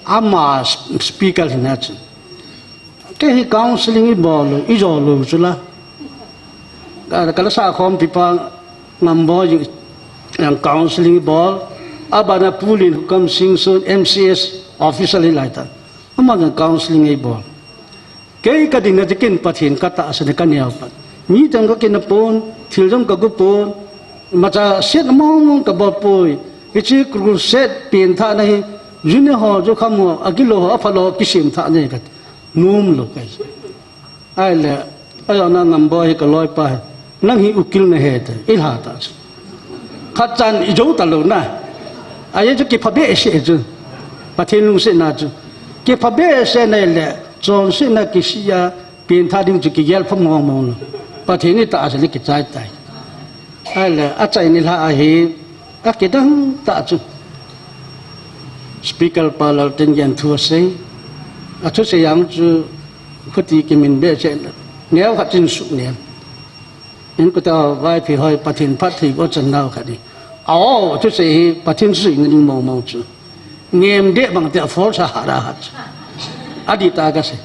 ama speaker hình hết cái counseling ball ý rồi chứ là cái sao không people number yang counseling ball abana pulin hukam singsun MCS officially lại ta ama cái counseling ball cái đình là cái pathin kata sẽ cái nhiều pat ni tang cái pon thil dom cái pon mà cha xét mong cái ball poi cái chi crusade pin tha này junior ho jo kham ho agilo ho phalo kisim tha này cái num lo cái ai là ai ona number cái loi pa nang hi ukil na he ta ilha ta khát chan ijo ta lo na ai cho cái phabe se ju pathin lu se na ju cái phabe se này là chọn se na kisia pin tha ding ju ki yel phom ngong mong pathin ni ta se ni ki chai tai ai là a chai ni la a hi a ke dang ta ju speaker parlor ten yan thua se a chu se yang ju khuti ki min be se neo khat chin su ne in ko ta vai phi hoi pathin phat thi bo chan nau khadi ao chu se pathin su ing mo mo chu nem de bang te for sa ra hat adita ka se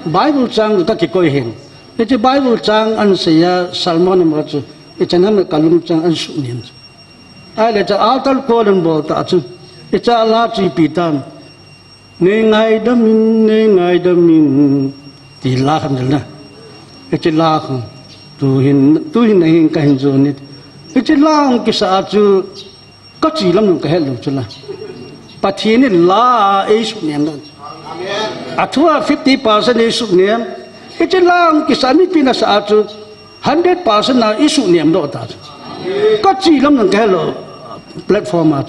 bible chang ta ki koi hen e che bible chang an se ya salmon mo chu e chanam kalum chang an su nem ai le cha altar ko lan bo ta chu e cha la chi pi tam ne ngai damin ti la kham na e che la kham tu hin nei ka hin zo ni e che la ki sa chu có chỉ lắm cái hết luôn chứ là bà thiên này là ấy sụp niệm đó à thua 50% ấy sụp niệm cái chuyện là cái sản phẩm pin là sao chứ 100% là ấy sụp niệm đó ta có chỉ lắm cái hết luôn platform mà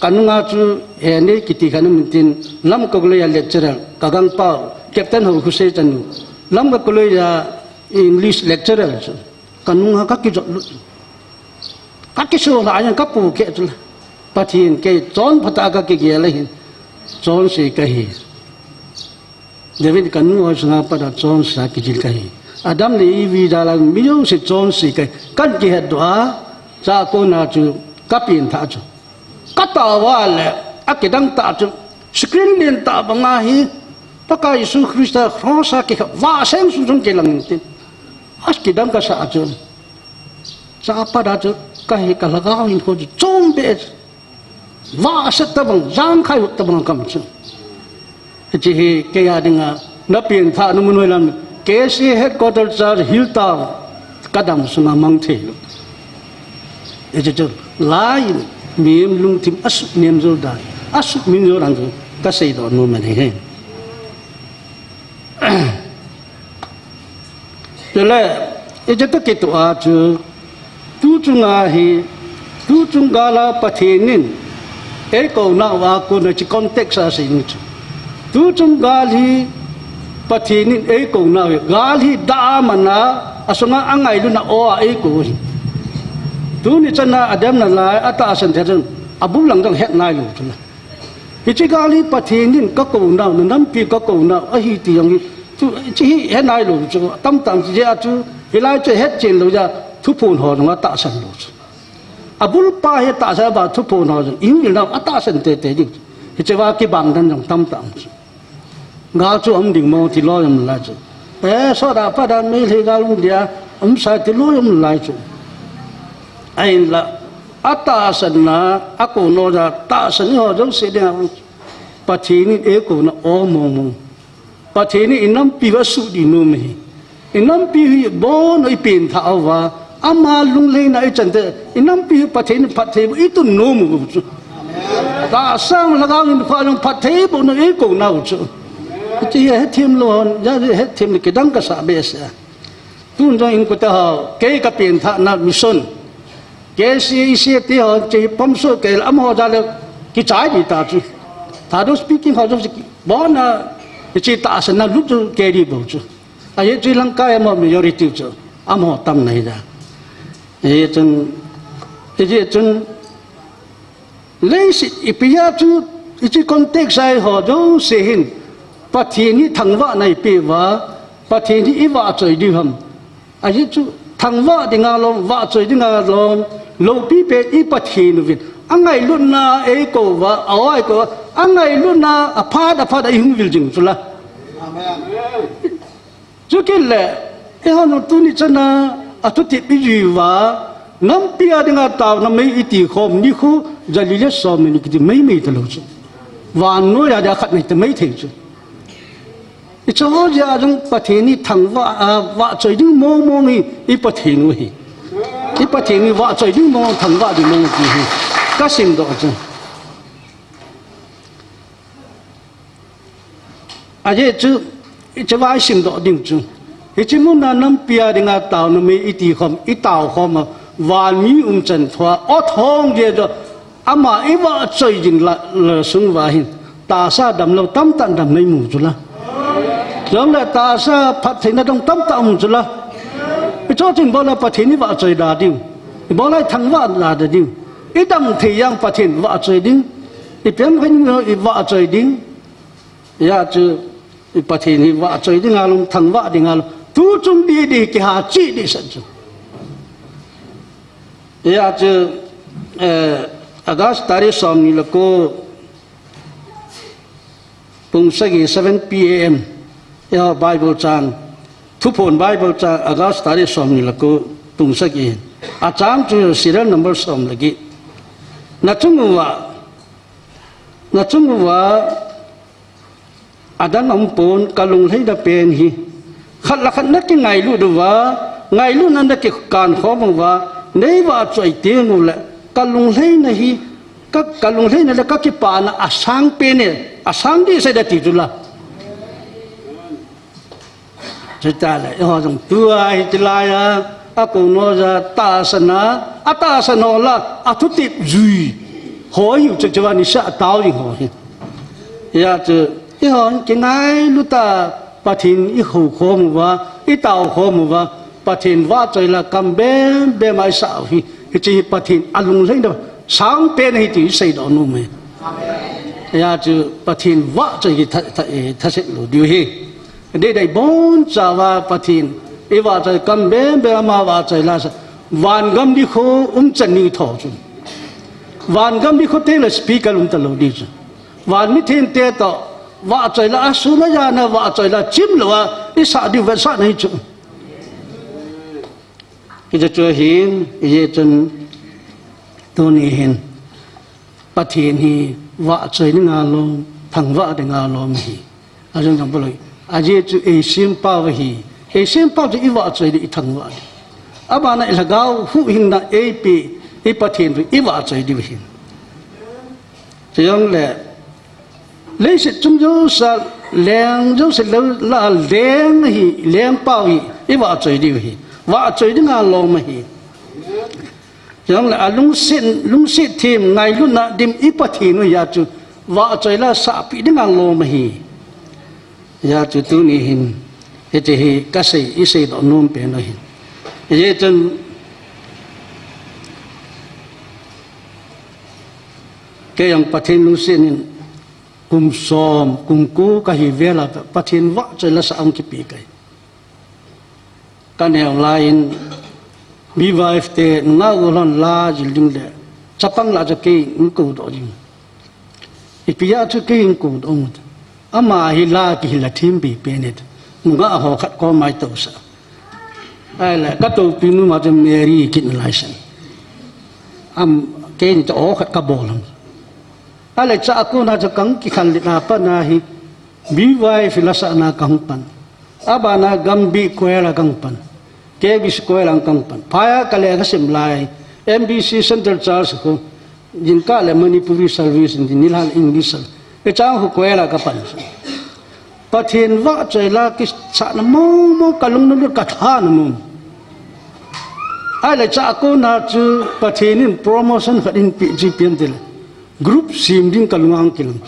cái nó chứ hiện nay cái cái nó mình tin lắm cái lời lecturer các anh bảo captain hồ khu xây chân lắm cái lời English lecturer cái nó các cái số lại những các phụ kiện là bà thiên cái chọn phát ta cái gì là chọn gì cái gì để vì cái nó sang bắt đầu chọn sao cái gì cái gì Adam này vì là mình sẽ chọn gì cái gì hết đó cha con nào chú các biển thà chú các tàu vào là cái đăng tàu chú screen lên tàu bằng ai tất cả Giêsu Christ không sao cái vả xem xuống trong cái lòng tin cái đăng cái sao chú cha bắt đầu chú cái lagaw hin ko chom be wa sa tabang jam khai tabang kam chu chi he ke ya dinga na pin tha nu mun lam ke si headquarters char hilta kadam suna mang the e chu lai miem lung tim as nem zo da as min zo ran ka sei do nu man he le e je ta ke to a chu tu chung gala pathinin e ko na wa ko na chi context a sin tu chung gali pathinin e ko na gali da mana asonga angai lu na o a e ko tu ni chana adam na la ata san thajun abu lang dang het nai lu chuna chi gali pathinin ka ko na nam pi ka ko na a hi ti yang tu chi het nai lu chu tam tam ji a chu hilai che het chen lu ja thu phun ho nó ta san lo abul pa he ta sa ba thu phun ho in vil na ta san te te ji che wa ki bang dan jong tam tam ngã chú đình mong thì lo em lại chú sau đó phát đàn mấy thì gạo luôn dia sai thì lo em lại chú anh là ata san na ako no ra ta san ho jong se de pathini e ko na o mong pathini inam pi va su di nu me inam pi bo no ipin tha wa ama lung le na chan te inam pi pathini pathe itu nu mu chu ta sang la ga in kha long pathe bo no e ko na chu ti he thêm lon ja he thêm ke dang ka sa be sa tun jong in ko ta ke ka pin tha na mission cái gì thì họ chỉ bấm số cái âm họ ra được cái trái gì ta chứ ta đâu speaking họ đâu bỏ na chỉ ta sẽ na lúc cho cái đi bảo chứ ai chỉ lăng cái mà majority chứ âm họ tâm này ra ấy chân lấy sự bây chứ chỉ context sai họ đâu sẽ hình phát hiện thằng vợ này bị vợ phát hiện vợ trời đi hầm ai chứ thằng vợ thì ngà lom vợ trời thì ngà lom lâu pi pe i phát hiện viên anh ấy luôn na ấy cổ và ai cổ anh ấy luôn na phát ấy hung vil jing chula cho cái lệ cái họ nói tu ni chân na tu tiệp bị gì và nắm pia thì ngà tàu nắm mấy ít khom ni khu giờ đi lết xóm này cái mấy thôi chứ và nói là khát này thì mấy thế chứ cho họ ra trong phát hiện thằng vợ trời đứng mong đi phát hiện vậy cái phát hiện vợ trời đứng mong thằng vợ thì mong gì cái xem đó chứ vậy chứ vài xem đó điểm chứ chứ muốn là nắm bia thì ngà tàu nó mấy ít tàu không mà và mi chân thoa ở thong kia đó ama ấy vợ trời dừng là xuống vài ta sa đầm lâu tâm tận đầm này mù chứ là giống là ta sa phát hiện nó trong tâm tạo mù chứ là cho chừng bao là phát hiện vợ trời đã đi bao lại thằng vợ là đã đi ít đầm thì yang phát hiện vợ trời đi ítém cái vợ trời đi ya chứ phát hiện vợ trời đi ngalong thằng vợ đi ngalong tu chung đi cái hà chi đi sẵn chứ ya chứ August tari som ni lako pungsagi 7 p.m. ya Bible chan thupon Bible chan August tari som ni lako pungsagi acham chu serial number som lagi na chungwa adan ampon kalung hai da pen hi khat la khat na ki ngai lu duwa ngai lu nan da ki kan khom wa nei wa choi te nu la kalung hai na hi các kalung hai na la các ki pa na asang pe ne asang di sai da ti tu la ta la ho jong tu ai ti la ya aku no ja ta sana ata sana la atu ti zui ho yu che che wa ni sa tao ri ho ya che cái họ cái ngay lúc ta phát hiện ít hồ khom và ít tàu khom và phát hiện vợ trời là cầm bé mai sạo thì cái chỉ phát hiện alung lên đâu sáng bé này thì xây đó nuôi mày, ya chứ phát hiện vợ trời thì thật sự là điều gì, để đây bốn giờ và phát hiện ít vợ trời cầm bé mà vợ trời là vạn gam đi khô chân đi thổ chứ, vạn gam đi khô thế là speaker ta lâu đi chứ, vạn mi thiên thế đó vợ trời là số nó ra nè vợ trời là chiếm lửa đi sợ đi về sợ này chứ cái cho hiền cái chân tôi này hiền bắt hiền thì vợ trời nó ngà lom thằng vợ thì ngà lom thì à chúng ta bảo là cái chú Asian bao thì Asian bao thì vợ trời thì thằng vợ à bà này là gạo phụ hình là AP bắt hiền rồi vợ trời đi hiền thì ông là lấy sự chúng dấu sa leng dấu sự là leng hi leng bao hi ý vợ trời đi hi vợ trời đi ngà lò mà hi giống là lung xịt thêm ngày lúc nào đêm ít bắt thì nó ya chú vợ trời là sợ bị đi ngà lò mà hi ya chú tu ni hin cái gì hi cái gì ý sự đó nôm bền nó hi vậy chân cái yang bắt thêm lung xịt cùng xóm cùng cố cái gì về là phát hiện vợ trời là sao ông kịp cái cái này lại bị vài thế ngao lon la chỉ linh lệ chấp bằng là cho cái ứng cử đó chứ thì bây giờ cho cái ứng cử đó ama hila ki hila thim bi penet nga ho khat ko mai to sa ai la ka to pinu ma je mary kin license am ke ni to khat ka bolam ale cha ko na ja kang ki khal na pa na hi bi wai filasa na kang pan aba na gambi kwela kang pan ke bi kwela kang pan phaya kale ga sim lai mbc central charge ko jinka le manipuri service in nilhal english e cha hu kwela ka pan pathin wa chela ki cha na mo kalung nu ka tha na mo ale cha ko na chu pathinin promotion khadin pgpm dil group sim din kalungang kilang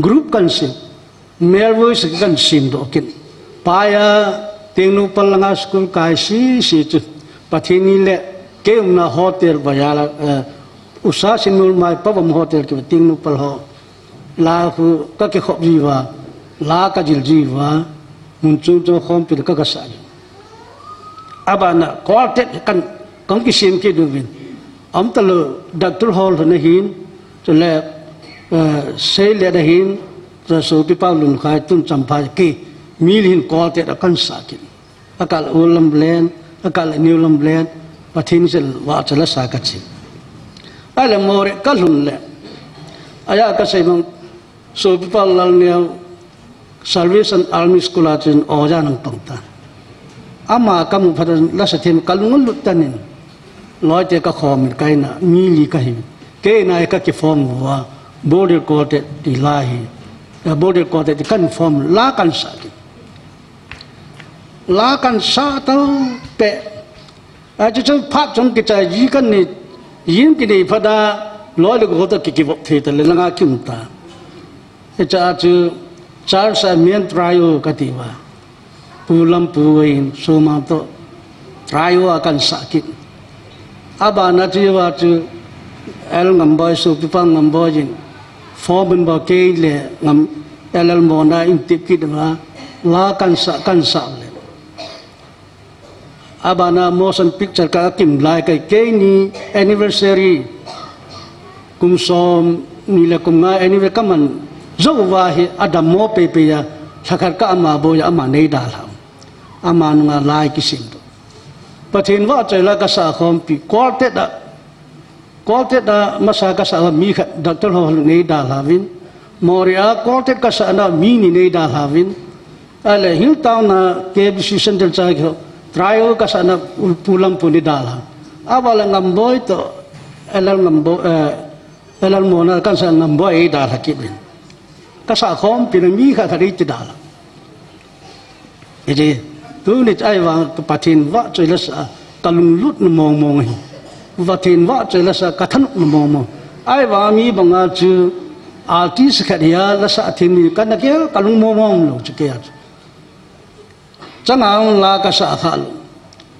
group kan sim mervoice kan sim do kin paya tengnu palanga school kai si chu pathini le keumna hotel bayala usa sinul mai pavam hotel ki tengnu pal ho la hu ka ke khop jiwa la ka jil jiwa munchu to khom pil ka sa abana quartet kan kong ki sim ki du bin am talo doctor hall na hin cho le sei le da hin cho so pi pa lun khai tun champa ki mil hin quartet kan sa ki akal ulam blen akal new lam blen pathin sel wa chala sa ka chi ale more kalun le aya ka sei mong so pi pa lal ne Salvation Army School atin oja nang pangta ama kamu phadan la sa them kalungul lutanin loi te ka khom kai na mi li ka hi ke na ka ki form wa border court ti lahi border court ti kan form la kan sa tau pe a chu phat chung ki cha yi kan ni yin ki ni phada loi le go ta ki bok the ta le nga kim ta e cha chu Charles Amien Trayo katiwa pulam puwain suma to Trayo akan sakit abana jiwa chu el ngamboy su pipang ngamboy jin formen ba ke le ngam el mona intip ki dwa la kan sa le abana motion picture ka kim lai kai ke ni anniversary kum som ni le kum nga anniversary kaman zo wa hi adam mo pe pe ya sakar ka ama bo ya ama nei da la ama nga lai ki sim pathin wa chela ka sa khom pi quartet da masa ka sa mi kha doctor ho nei da la vin moria quartet ka sa na mi ni nei da la vin ale hill town na kbc central cha kho trial ka sa na pulam puni da la awala ngamboy to elal mona kan sa ngamboy da la ki bin kasa khom pinami kha khari ti dala ije tu ni ai wa pathin wa choila sa kalung lut na mong hi pathin wa choila sa kathan na mong ai wa mi banga chu artist kharia la sa thin ni kan ke kalung mong lo chu ke changa la ka sa khal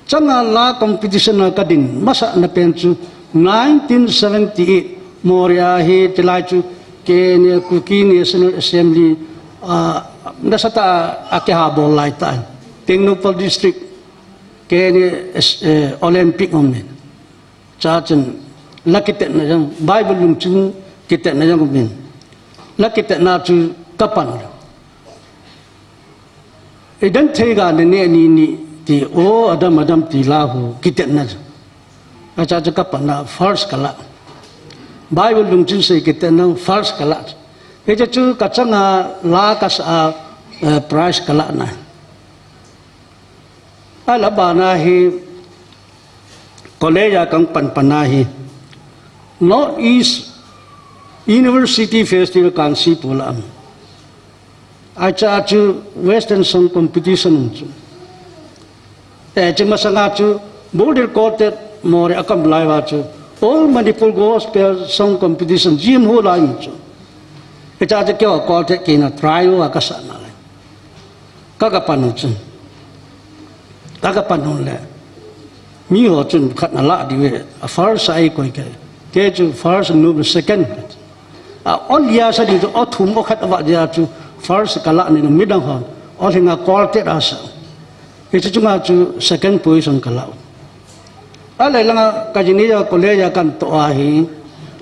changa la competition ka din masa na pen chu 1978 moria he tilai chu ke ne kuki national assembly nasata akha bol lai ta Tengnupal district ke ne olympic omne chachen lakite na jang bible lung chung kite na jang min lakite na chu kapan idan thega ne ni ti o adam ti la hu kite na acha cha kapan na first kala Bible lung chin sei kita nang first kala e chu kachanga la ka sa price kala na ala bana hi college kang panpanahi North East University Festival kan si pulam acha chu Western Song Competition chu e chuma sanga chu border court more akam laiwa chu all Manipur gospel song competition jim ho lai chu eta je kyo ko te kina trial akasa na le kaga panu chun kaga panu le mi ho chun khat na la di we first ai ko ke chu first no second on ya sa di o thum o khat wa dia chu first kala ni no midang ho o hinga quartet asa e chu nga chu second position kala ale langa kajini ya college kan to ahi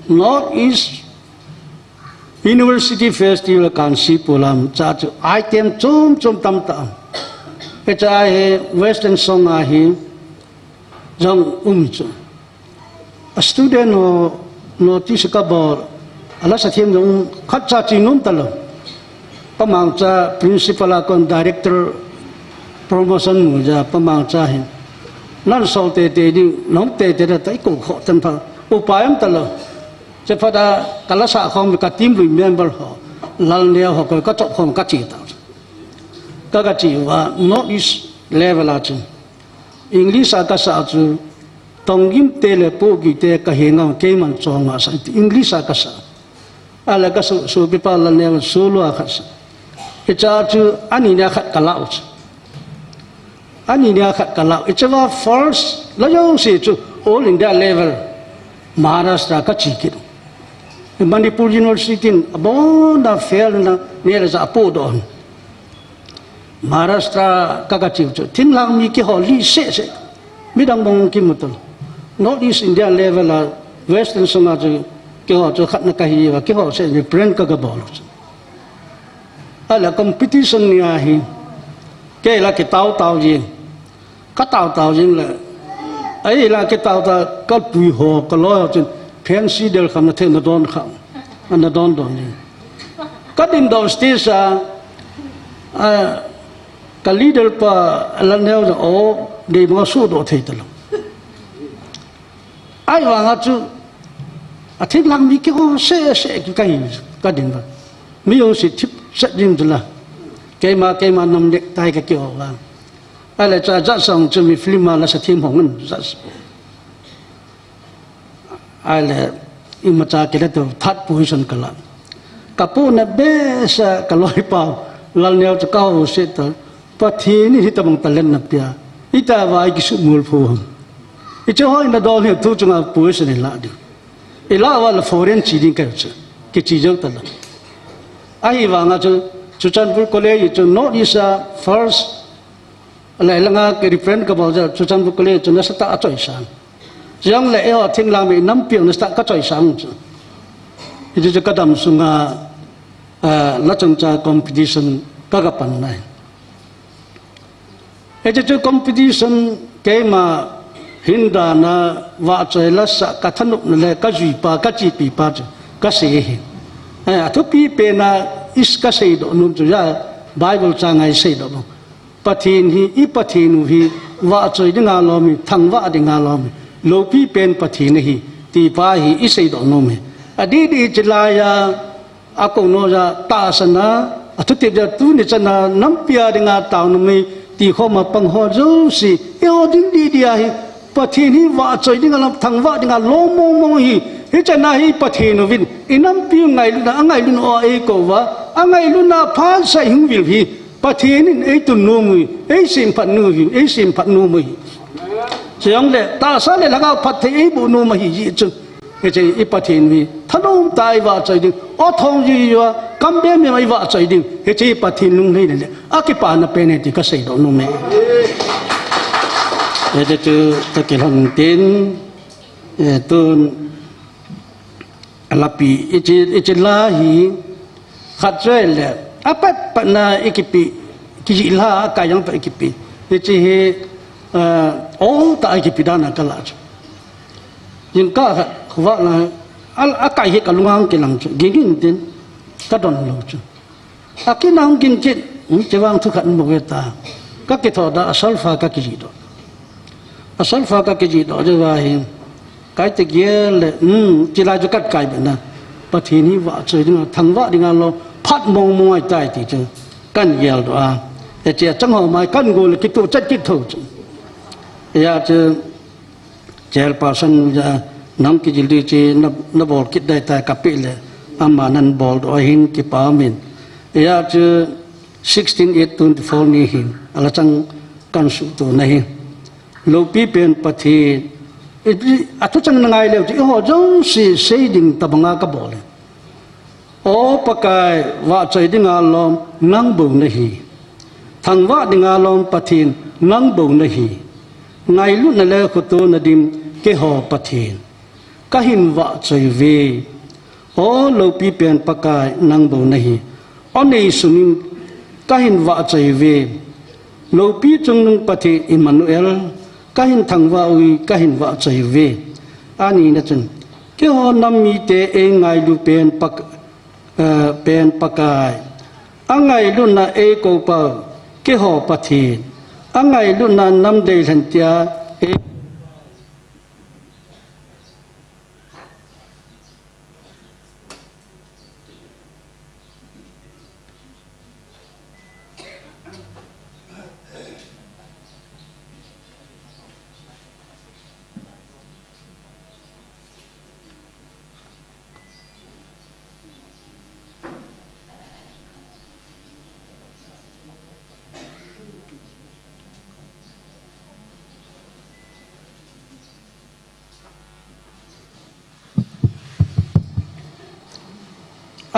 North East University Festival kan si pulam cha chu item chum tam tam ke cha he western song a hi jong chu a student no ti ska bor ala sa thiem jong khat cha chi num talo pamang cha principal a kon director promotion mu ja pamang cha hin nan so te di nom te da tai ko kho tan pha upayam taloจะพอดากาลสะของกับทีมลุยเมมเบอร์เขาลังเดียวเขาก็จบของกัจจิตก็จีว่า not is level อาจารย์อังกฤษก็สะจูตรงยิ้มเตลปูกิเตก็เห็นเอาเกมันจองมาสันอังกฤษก็สะอะไรก็สู้ไปพาลังเดียวสู้ลัวขัดอิจฉาจูอันนี้เนี่ยขัดกันแล้วอันนี้เนี่ยขัดกันแล้วอิจฉาว่า first แล้วยังสิจู all in that level มหาราชก็จีกิดManipur University abonda fail na nera sa apo doon Maharashtra kakachiw cho tin lang mi ki ho li se midang mong ki mutol North East India level a western sanga cho ki ho cho khat na kahi wa ki ho se ni brand ka gabol ala competition ni a hi ke la ki tao ji ka tao ji la ai la ki tao ta ka pui ho ka lo cho fancy del kham na the na don kham na don ni ka din don stage ka leader pa lan neo da o de mo su do thei talo ai wa nga chu a thik lang mi ki ho se ki kai ka din ba mi yo si thip set din la ke ma nam nek tai ka ki ho wa ala cha ja song chu mi film ma la sa thim hong ngan za ala imacha kele to third position kala kapu na besa kaloi pa lal neo cha kau se ta pathi ni hitamang talen na pia ita wa ki su mul phu icho hoi na do he tu chunga position la di ila wa la foreign chi din ka cha ki chi jong ta la ai wa nga chu chanpur college chu no is first ala langa ke reference ka ba chu chanpur college chu na sa ta choi san Yang le eo ting lang mi nam piang na sta ka choi sang chu itu je kadam sunga la chang cha competition ka ka pan nai itu competition ke ma hinda na wa choi la sa ka thanuk na le ka jui pa ka chi pi pa chu ka se he athu pi pe na is ka se do num chu ya bible cha ngai se do pathin hi I pathin hi wa choi dinga lo mi thang wa dinga lo mi Lopi pen pathi nahi ti pa hi isai do no me adi di jilaya ako no ja ta sana atuti ja tu ni chana nampia dinga taw no me ti kho ma pang ho jo si yo din di hi pathi ni wa choi dinga lam thang wa dinga lo mo hi he chana hi pathi no vin inam pi ngai lu na ngai lu no e ko wa ngai lu na pha sai hu vil hi pathi ni e tu no mu e sim phat nu hi e sim phat nu mu Siang le ta sa le langa pathi bu nu ma hi ji chu ke che I pathin wi thanum tai wa chai ding o thong ji wa kam be me mai wa chai ding ke che pathin lung nei le a ki pa na pe ne ti ka sei do nu me e de tu ta ke hong tin e tun alapi e che la hi khat chai le apat pa na ekipi ki ji la ka yang pa ekipi e che he ta ai pidana kalaj yin ka khwa na al akai he kalungang kilang chu gingin tin ka don lo chu akinang gin kit chewang thu khan mo ta ka ke tho da asal fa ka ki do je wa hi kai te gel ti la ju kat kai na pathi ni wa choi ding thang wa ding lo phat mong mong ai tai ti chu kan yel do a e che chang ho mai kan go le ki tu chat ki tho chu ya chứ chairperson ya nam ki jildi chi na bol kit dai ta kapil amma nan bol do hin ki pa min ya chứ 16/8/24 ni hin ala chang kan su to na hin lo pi pen pathi atu chang ngai le ji ho jong si sei ding tabanga ka bol o pakai wa chai ding alom nang bu na hi thang wa ding alom pathin nang bu na hi ngai lu na le khutu na dim ke ho pathin ka hin wa chai ve โอ้เราปีเปลี่ยนปากายนางบ่นี่อันนี้สุนินก็เห็นว่าใจเวเราปีจงนึงปฏิอิมมานูเอลก็เห็นทางว่าอุยก็เห็นว่าใจเวอันนี้นะจันเกี่ยวน้ำมีเตเองไงดูเป็นปากายอังไงลุนน่ะเอโกเปาเกี่ยวปฏิอังไงลุนน่ะน้ำเดลันเตีย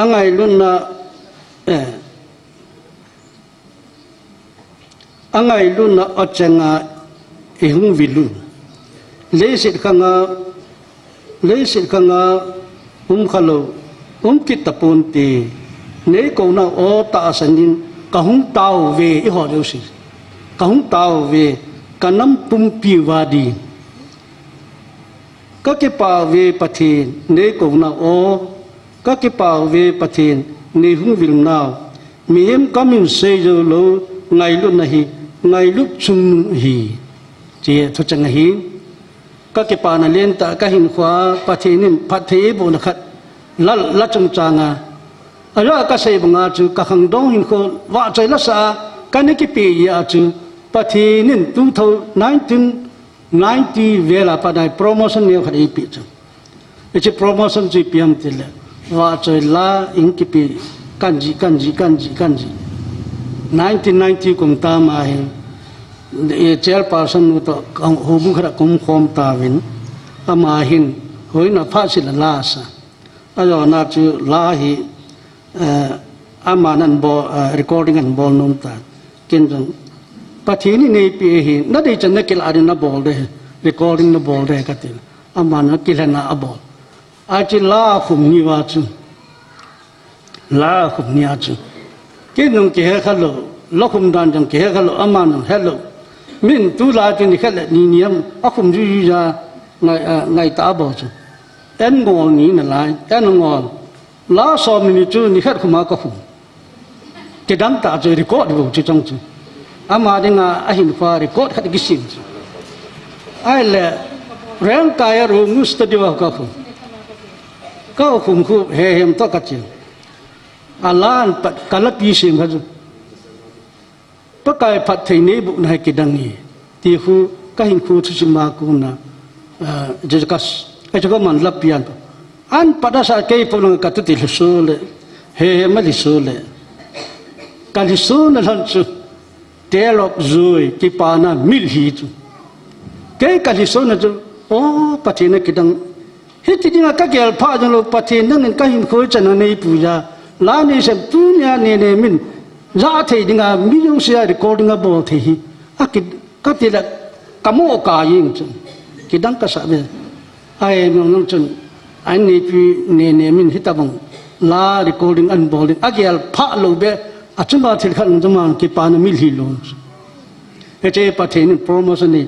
อังไงลุนน่ะอังไงลุนน่ะอัจฉริยะเอหุงวิลุนเลสิขังขลุคิดตะปูนตีเนโกน่ะโอตาสันนินกะหุงตาวเวอีหอเดียวสิกะหุงตาวเวกะน้ำปุ่มปีวาดีก็เก็บป่าเวปะเทนเนโกน่ะโอก็เก็บป่าเวปะเทนในหุงวิลนาวมีเอ็มก็มินเซโยโลไงลุนนะฮีไงลุชุนฮีเจียทุจังฮีก็เก็บป่านั่นเลี้ยนตะก็หินขวาปะเทนินปะเทบุนขัดละจงจางอะไรก็เสบงาจูก็ขังดงหินคนว่าใจละสากันนี่กิปียาจูปะเทนิน1990เวลาปะได้โปรโมชั่นเนี่ยขัดอีปีจูไอ้เจ้าโปรโมชั่นจีเปียมติเลยว่าใจละอิงกิปีกันจี1990คงตามมาเห็นเจ้าปาสันนุตก็หูบุคระคุมคอมตาวินอามาเห็นหอยน่ะพาสิลลาสอาจารย์น่าจะลาหิอามานันบอrecording อันบอลนุ่มตากินจังปัจจุบันนี้ปีเห็นนั่นเองจะนักกีฬาดินน่ะบอลเลย recording น่ะบอลเลยกันทีอามานักกีฬาน่ะบอลอาจจะลาขุมนิวาจูลาขุมนิอาจูกินนงเกี่ยขัลโลลขุมดันจังเกี่ยขัลโลอามานันฮัลโลมินตุลาจุนิขัลนี่เนี่ยอาขุมจูยาไงตาบอจูเอ็นงอนี่นั่นไงเอ็นงอลาสอมินิจูนี่ขัดขุมากขุมเกดังตาจูรีคอร์ดบุจูจังจูอามาดิงาอาหินฟ้ารีคอร์ดขัดกิสินจูไอ้เล่เรื่องกายรู้มุสตดิวะกับขุมก็คุมคู่เฮมตกัดจิอาลานปัดกัลปีสิงห์จูปะกายพัดเทนีบุนให้กิดังนี้ที่คู่ก็หินคู่ทุชิมากุนะเจจกัสไอ้เจ้าก็มันลับเปียนอันปัดอาศัยเกี่ยวกับกัตุติลิโซเลเฮมาลิโซเลกัลิโซนั่นจูเทลอกจุยที่ปานามิลฮีจูเกี่ยวกัลิโซนั่นจูโอ้ปัดเทนีกิดังฮิตดิ้งก็เกี่ยวพาจังโลปะเทนนั่นก็หินโคจันในปูจาลานี่เสพตุนยาเนเนมินจ้าเทดิ้งมิยงเสียรีคอร์ดิ้งบอลเทฮีอากิดก็ติดละกำโมกายิงจังคิดดังก็สับเลยไอ้น้องจังไอ้นี่ปีเนเนมินฮิตาบังลารีคอร์ดิ้งอันบอลดิ้งอาเกี่ยวพาโลเบอาจุมาทิลขันจังมันกีปานมิลฮิโลนเอเจปะเทนโปรโมชั่นนี่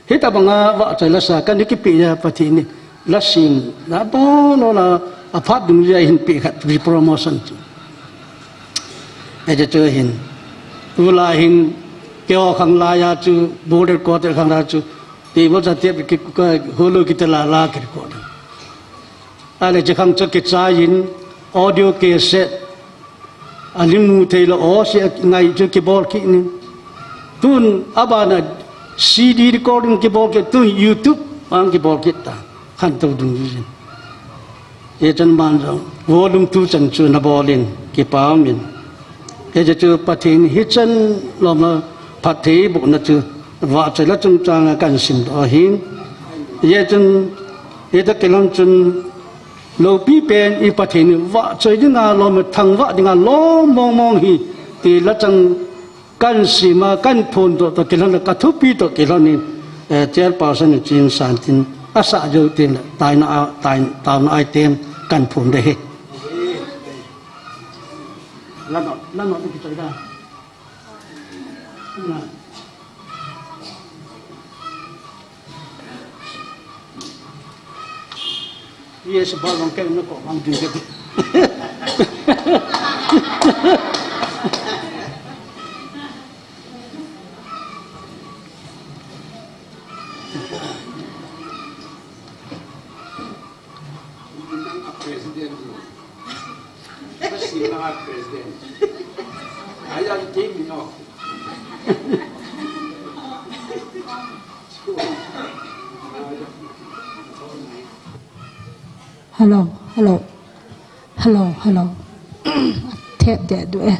ฮิตาบังว่าใจละสักกันนี่กีปียาปะเทนนี่ลัสินนะบอลละอาพัดดุนยาหินปีขัดรีโปรโมชั่นไอ้เจ้าหินตุลาหินเกี่ยวขังลายาจูบูเดอร์กอเตอร์ขังลาจูตีบจัดเทียบกิก็ฮูลูกิตลาลากิโกดอะไรจะขังจะกิจายินออดิโอเคสเซตอันนี้มูเทลโอเสียไงจะกีบอลกินตุนอาบานะซีดีรีคอร์ดิ้งกีบอลกิตุนยูทูบอันกีบอลกิตาขันตัวดุนยินเอจันมันเราวอลุ่มทูจันจูนับบอลินกีปามินเอจะจูปะเทนฮิจันลมละพัดเทบุกนัจูว่าจะละจงจางกันสินต่อหินเอจันเอตะเกลังจุนโลปีเป็นอีปะเทนว่าจะยังงาลมทั้งว่ายังงาล้อมองฮีตีละจังกันสิมากันพนตัวตะเกลังกระทุปีตัวเกลังนี่เจ้าป่าสันจีนสานตินอาศัยอยู่ที่ตายน่าไอเต็มกันผลได้ lan nọ thì chơi ra yes bao lòng cái nó có bằng gì cái President. Masih nak presiden. Ayah game ni no. Hello, hello, hello, hello. Thế để đuổi.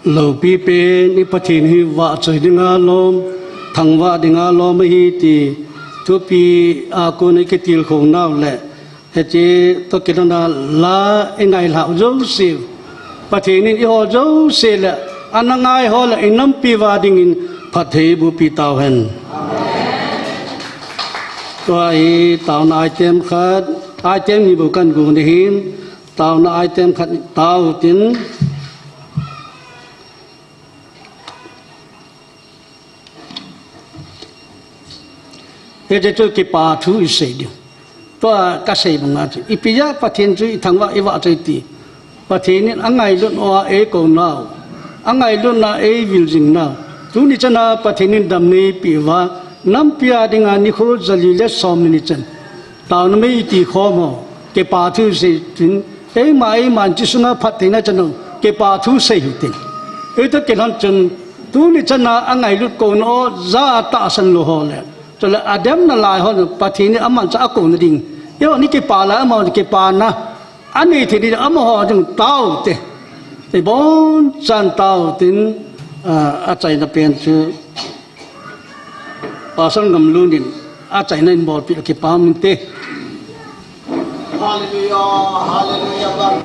lâu pi pe ni pathin hi wa choi dinga lom thangwa dinga lom hi ti tu pi a ko ni ke til khong naw le he che to ke na la engai la jo se pathin ni ho jo se le anangai ho le inam pi wa ding in pathe bu pi taw hen toai taw na tem khat ai tem ni bu kan gu ni hin taw na ai tem khat taw tin thế cho cái bà thu ý xây đi, tôi các xây bằng ngã chứ, ít bây giờ phát hiện chứ thằng vợ vợ chơi tì, phát hiện nên anh ngày luôn ở ấy còn nào, anh ngày luôn là ấy vil dinh nào, chú đi chân là phát hiện nên đam mê bị vợ, năm bia đi ngang đi khô giờ đi lết xóm đi chân, tao nó mấy tì khó mà, cái bà thu xây tin, ấy mà chỉ số phát hiện là chân đâu, cái bà thu xây tin, ấy tôi cái thằng chân, chú đi chân là anh ngày luôn còn ở ra tạ sân lô hồ lệ. cho là Adam na lại họ party này âm cho aku nó đình, yêu ní cái bà là âm cái bà na, anh ấy thì đi âm họ dùng tao thế, thì bốn chân tao tin chạy na bên chứ, bà sang ngầm luôn đi, chạy nên bỏ bị cái bà mình thế. Hallelujah, hallelujah.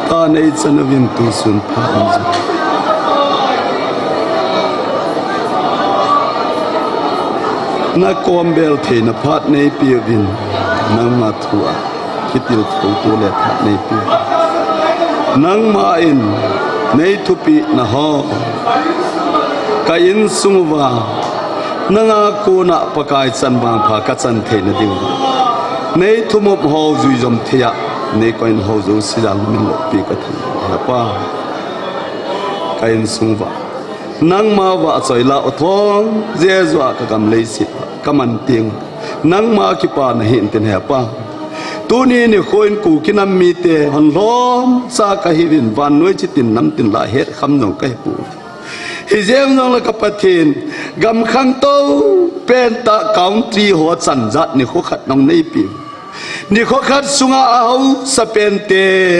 ตาในจันวินตุสุนพาอันจนักกอมเบลเทนพัดในปีวินนังมาทัวคิดติลทูตัวเล็ดในปีนังมาอินในทุปีนะฮอกายินสุงวานังอากูนักปกายจันบางพากัจันเทนดิวในทุมบฮาวจุยจอมเทียในก้อยฮาวจูสิดังมิลปีกัทันนะป้ากายินสุงวานังมาว่าใจละอทองเจจัวกกำเลยสิกำมันเตียงนังมาคิปานเห็นเต็นแหป้าตัวนี้เนี่ยคนกูกินน้ำมีเตะหันล้อมซากะฮิวินวันน้อยจิตินน้ำตินละเฮ็ดคำนองไก่ปูฮิเจมนองละกับประเทศกำขังโตเป็นตะกาวตรีหัวสันจัดนี่เขาขัดน้องในปีนี่เขาขัดสุงอาเอาสเปนเต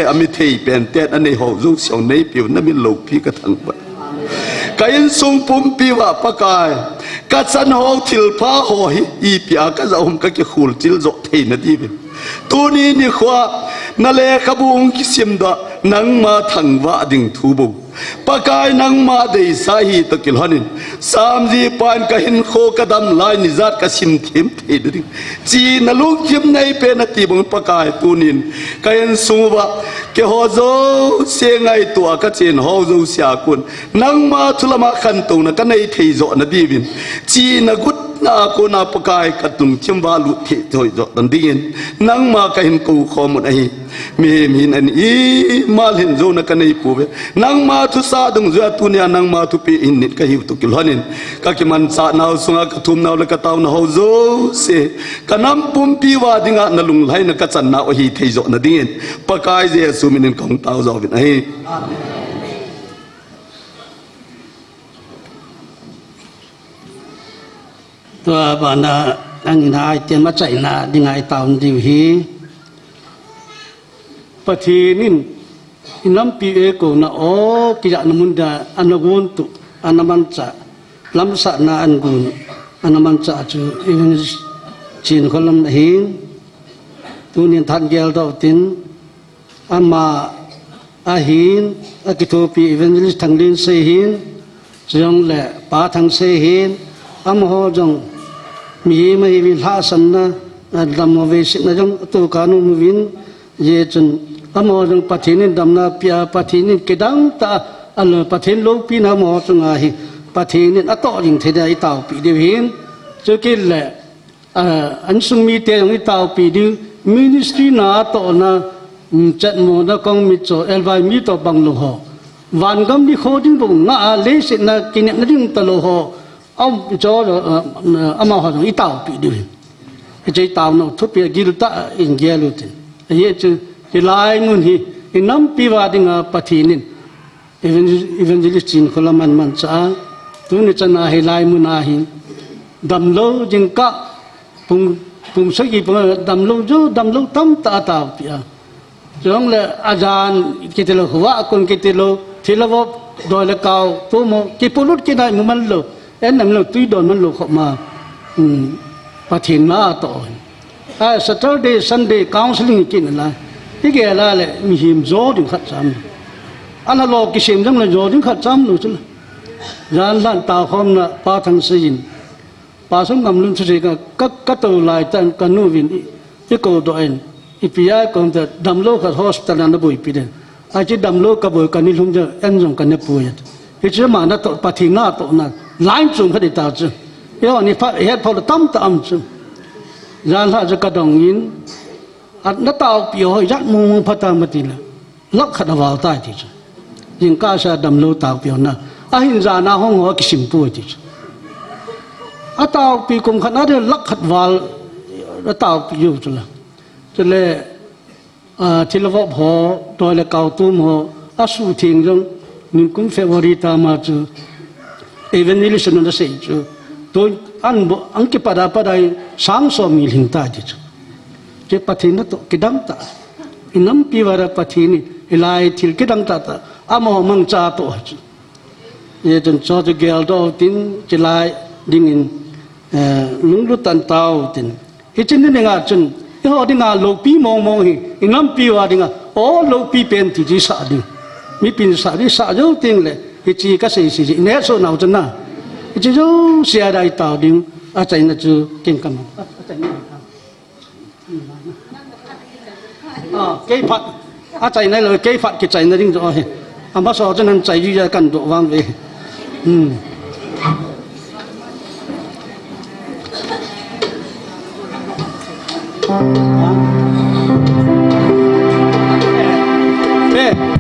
อมิเทยเป็นเตอันนี้เขาจุกเสียงในปีนั่นมีโลกพี่กระทั่งบัดกายินสุงปุ่มปีว่าปากายกัดสันหอทิลพ้าหอยอีปีอาก็จะอมก็จะขุลจิลโจเทนดีเป็นตัวนี้นี่ขวานั่นแหละขบุงกิสิมดะนังมาทังว่าดิ่งทูบุปากายนังมาได้สาหีตะกิลฮันินสามจีปานก็เห็นโคกระดำลายนิจัดก็สิมเทียมเทดิ่งจีนลูกจิมในเป็นตีบุงปากายตัวนี้ก็เห็นสูว่าเกี่ยวหัวโจเสียงไอตัวก็เจนหัวโจเสียกุนนังมาทุลมาขันตัวนักในเทโจนดีวินจีนกุดนาโกนาปกายกัดตุงชิมวาลุเทโจโจตันดีนนังมาก็เห็นกูขอมุดไอมีนันอีมาเห็นโจนักในปูเบนังมาทุสาดงจัวตุเนียนังมาทุปีอินนิดก็หิวตุกิลฮันินก็คิมันสานาสุงากทุมนาวเลกตาวนาหัวโจเสกันน้ำปุ่มปีวาดิงะนลุงไหลนักจันนาโอฮีเทโจนดีนปกายเจสุมินินของตาวโจวินไอตัวบานาอันนายเตมาใจนาดิงายตาวดิวฮีปะทีนินน้ำปีเอโกนะโอกิจานมุนดาอันกุนตุอันมันจะลำสันาอันกุนอันมันจะจูอีเวนจีนคนลำหินตัวนี้ทันเกลดาวตินอามาอาหินอากิโตปีอีเวนลิสทังลินเซหินจงเล่ป้าทังเซหินอามโหจงมีไม่วิลาสันนะดำมาเวสินะจงตัวกานุมวินเยจนอามโหจงปะทินินดำนาพิอาปะทินินกิดังตาอันปะทินโลปีนะโมจงอาหิปะทินินอัตโตยิงเทเดอิตาวปีเดียวหินจะกินแหละอันสุมีเตยงอิตาวปีเดียวมินิสทรีนาโตนะจัดโมนะกองมิโซเอลวายมิโตบังโลหวันกำดิโคดิบุงงาเลสินะกินนะดิงตโลหเอาจออามาหัวอีตาวปีดิใจตาวโนทุบปีกิลตาอินเกลุติเยจะลายมุนฮีอิน้ำปีวาดิงาปะทีนินอีเวนจิลิสตินคนละมันจ้าตัวนี้จะน่าให้ลายมุนาหิดำโลจิงกะปุ่มสกีปุ่มดำโลจูดำโลตั้มตาตาวปีอ่ะจงเลยอาจารย์กิตโลหัวคนกิตโลทีละวบโดยละเกาตัวโมกิปุรุตกินได้มันโลเอ็นนั่นเราตุยโดนมันลูกเข้ามาปะทินมาต่อSaturday Sunday counseling กินอะไรที่แกละเลยมีหิมโจดึงขัดซ้ำอันนั้นเรากิเชมจังเลยโจดึงขัดซ้ำรู้จักร้านล้านตาคอมนะป้าทางซีนป้าสมกำลังสื่อก็ตัวลายแต่กันนู่นวินที่กูตัวเองอีพีอาก็จะดำโลกกับฮอสพิทอลนั่นบุยปีเดนอาจจะดำโลกกับบุยกันนี่ลุงจะเอ็นจงกันเนี่ยป่วยที่จะมานั่นตัวปะทินหน้าตัวนั้นไลน์จุงเขาได้ตาจุเดี๋ยวนี่พัดเหตุพอตั้มตามจุร้านละจะกระดองยินอันนั้นตาวปีหอยยัดมุงพัดตามติละลักขัดวาลใต้ที่จุยิงก้าชาดำโลตาวปีนะอาหินจานาห้องหัวกิสิมป่วยที่จุอาตาวปีกงขนาดเดียลักขัดวาลตาวปีอยู่จุละจุเลยที่ละวบหัวโดยละเกาตุ้มหัวอาสูทิ้งจงนิมกุมเฟวอริตามาจูเอเวนนิลิชนันเสจูตัวอันกิปดาปดายสังสมิลิงตาจิจูเจ็บปะทินตัวกิดังตาอินัมปีวาระปะทินีอิลายทิลกิดังตาตาอามอมังจ้าตัวจูเยจนจอจะเกลดอตินจิลายดิ่งลุงลุตันตาวตินฮิจินนี่งาจนเฮาดิ่งาโลกปีมองฮีอินัมปีวาดิ่งา ô lâu pi bên thì chỉ sợ đi mi pin sợ đi sợ dấu tiếng lệ cái chỉ cái gì nét số nào chân na chỉ dấu xe đại tàu đi ở chạy nó chú kinh cầm cái phật ở chạy này rồi cái phật cái chạy nó đi rồi mà sao cho nên chạy đi ra cần độ vang về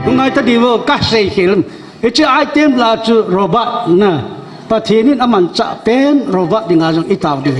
hôm nay ta đi vào các xây hiện cái chữ item là chữ robot nè và thế nên anh mình chạm pen robot đi ngay trong ít tàu đi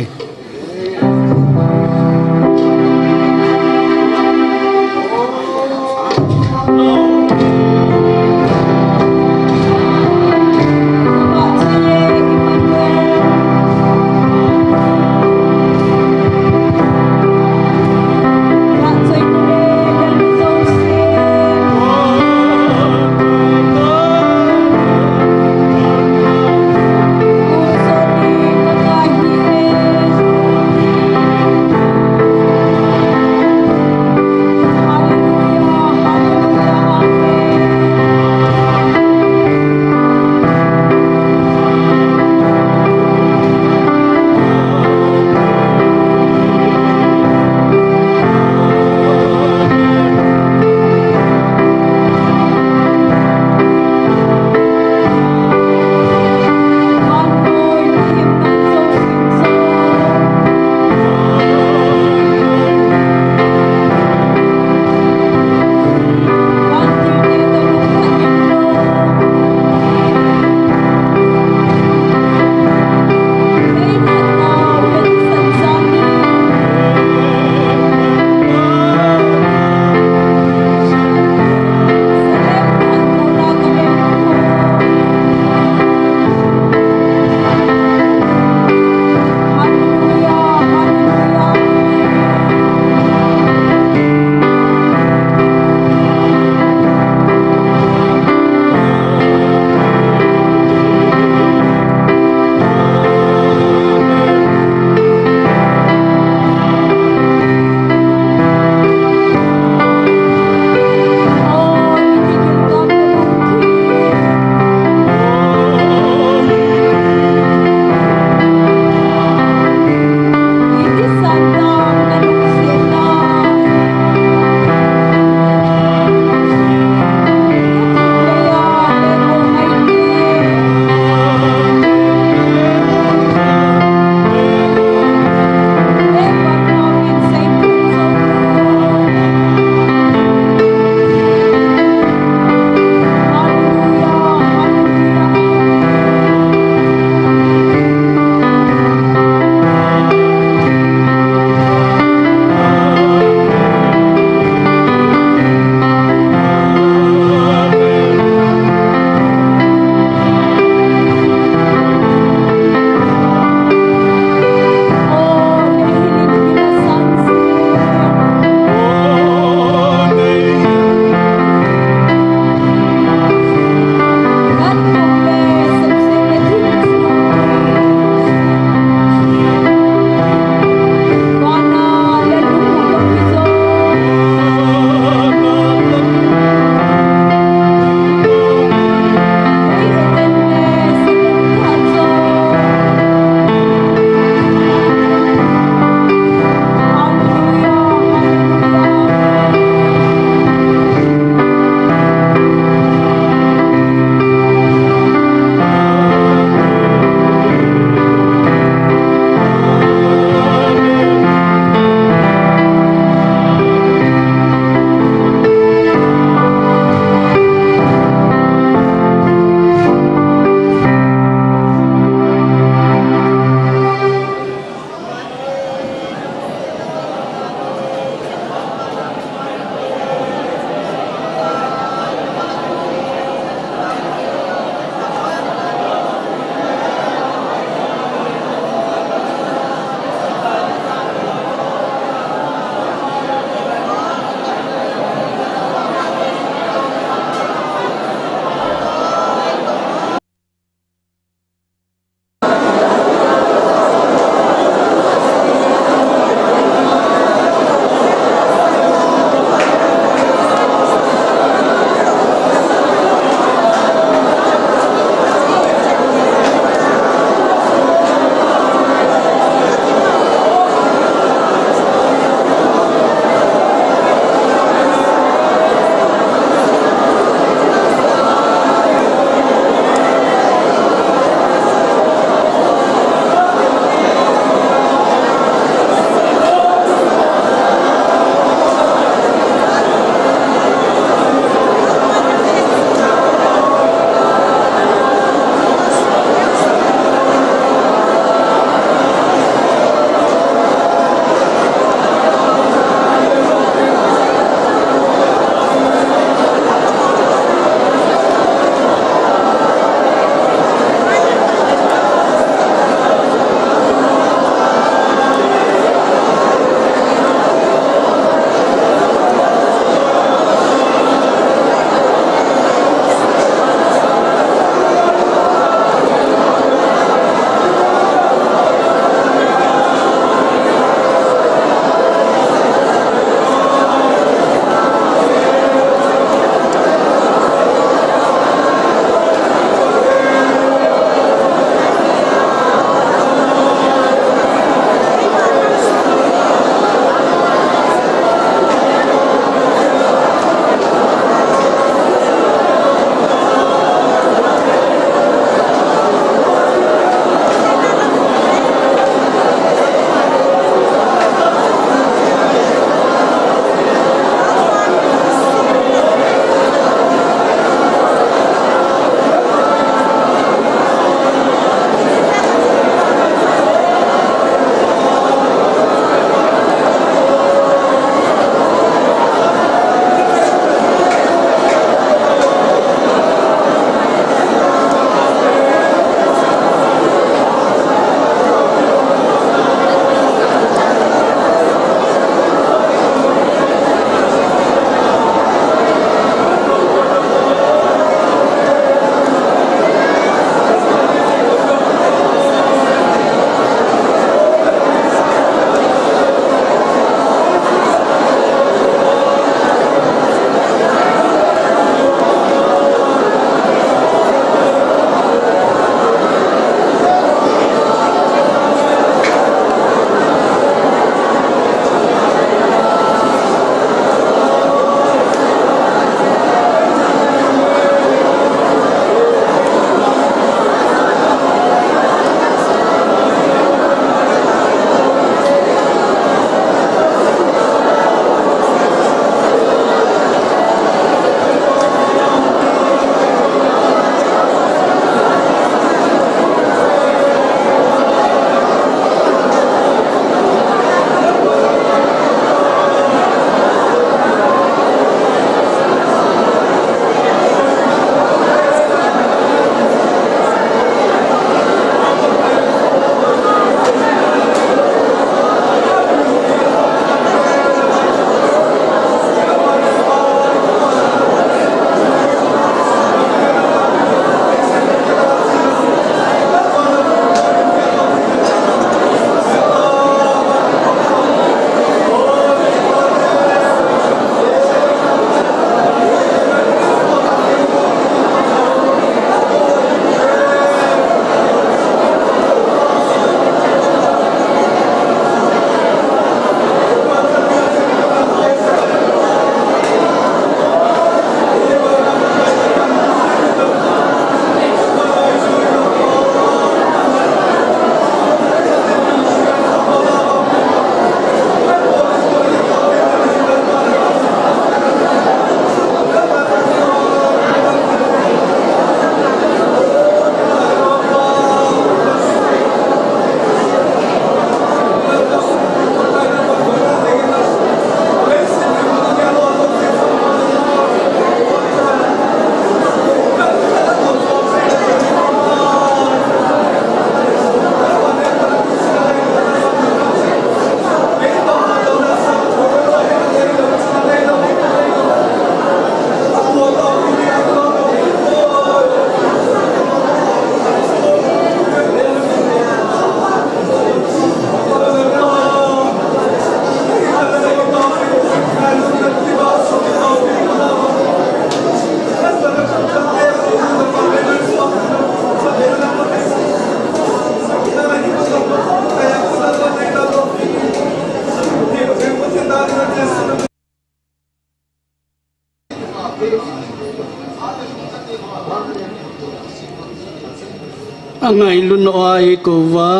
angai lun oi ko wa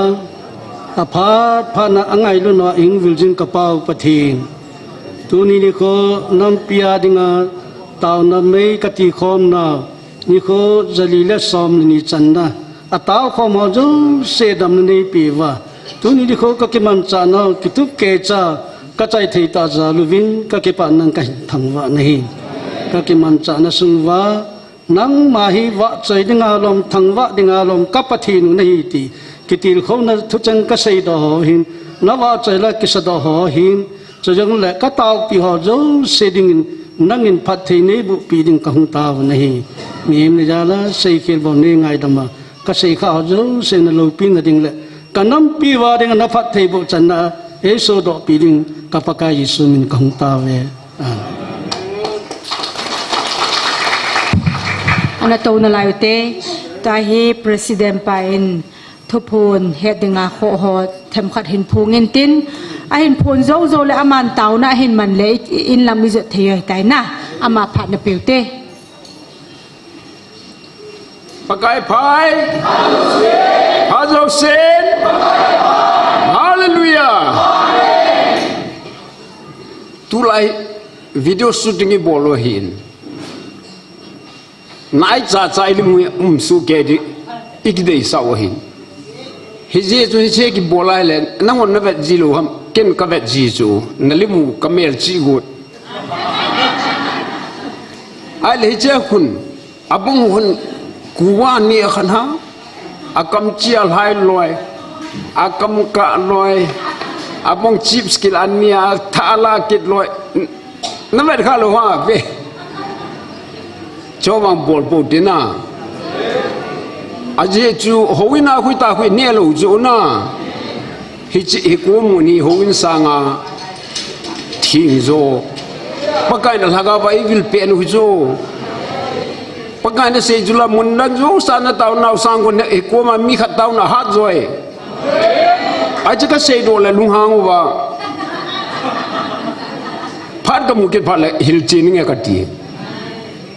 aphat phana angai lun oi ing viljin kapau pathin tu ni ko nam pia dinga tau na mei kati khom na ni ko zalila som ni channa atau khom ho jo se dam ni pi wa tu ni ko ka ki man cha na ki tup ke cha ka chai thei ta za lu vin ka ke pa nang ka thang wa nahi ka ki man cha na sung wa nang ma hi wa chai dinga lom thang wa dinga lom ka pathi nu nahi ti ki til kho na thu chang ka sei do ho hin na wa chai la ki sa do ho hin cho jong le ka tao pi ho jo se ding nang in phat thei ne bu pi ding ka hung ta wa nahi mi ne ja la sei khel bo ne ngai da ma ka sei kha ho jo se na lo pi na ding le ka nam pi wa ding na phat thei bo chan na e so do pi ding ka pa ka Yesu min ka hung ta we ana to na lai te ta hi president pa in thupun hedinga kho ho them khat hin phungin tin a hin phun zo zo le aman taw na hin man le in lam mi zo thei tai na ama phat na piute pakai pai hazo sen hallelujah tu lai video shooting i bolo hin nai cha chai limu su ke di ikdei saw hin hije chu che ki bolai le nangon na vet jilu ham ken ka vet ji chu nalimu kamer chi gut ai le che khun abung hun kuwa ni khan ha akam chial hai loi akam ka loi abong chips kil ania thala kit loi na vet kha lo ha ve cho bang bol po dina aje chu hoina khui ta khui ne lo chu na hi chi hi ko mu ni hoin sanga thing zo pakai na laga ba evil pen hu zo pakai na se jula mun na zo sana taw na sang ko ne ko ma mi khat taw na hat zoi aje ka se do la lung hang wa phat ka mu ke phat la hil chi ni ka ti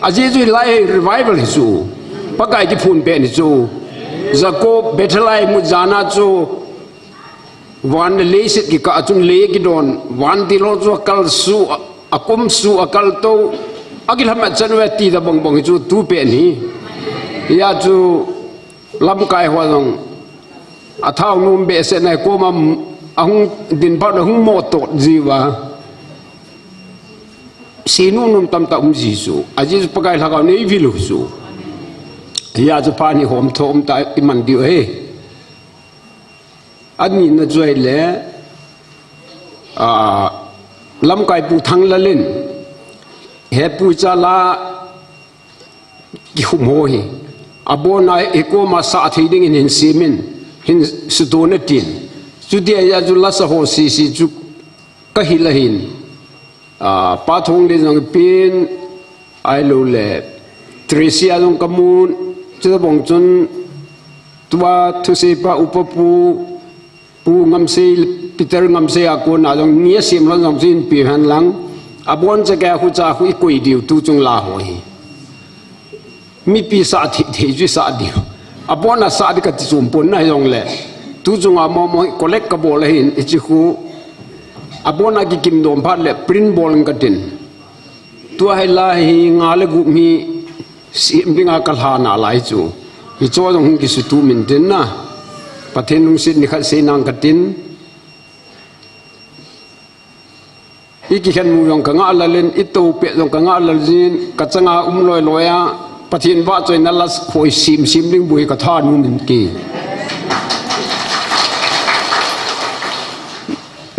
aje ju lai revival hi su pakai ji phun pe ni chu Jacob bethlai mu jana chu wan le sit ki ka chun le ki don wan ti lo chu kal su akum su akal to agil ham chan we ti da bong bong chu tu pe ni ya chu lam kai hwa long athau num be se nai ko ma ahung din ba da hung mo to jiwa sinu num tam ta ji su aji pakai lagaw nei vilu su ya chu pa ni hom thom ta iman dio he ani na joy le lam kai pu thang la len he pu cha la ki hum ho hi abona eko ma sa thei ding in simin hin su do na tin chu dia ya chu la sa ho si chu ka hi la hin pa thong de jong pin ai lo le Tracy adong kamun chu bong chun tua thu se pa upapu pu ngam se Peter ngam se ako na jong nia sim lo jong jin pi han lang abon cha ka khu cha khu koi diu tu chung la ho hi mi pi sa thi thi ju sa diu abon na sa di ka ti chum pon na jong le tu chung a mo mo collect ka bol hin ichi khu abon na ki kim dom phat le print bol ka tin tua hai la hi nga le gu mi sim dinga kal ha na lai chu hi cho jong ki su tu min tin na pathen nung sit ni khat se nang ka tin iki khan mu yong ka nga la len itu pe jong ka nga la jin ka changa loi loya pathin wa choi na las khoi sim sim ding bui ka tha nu min ki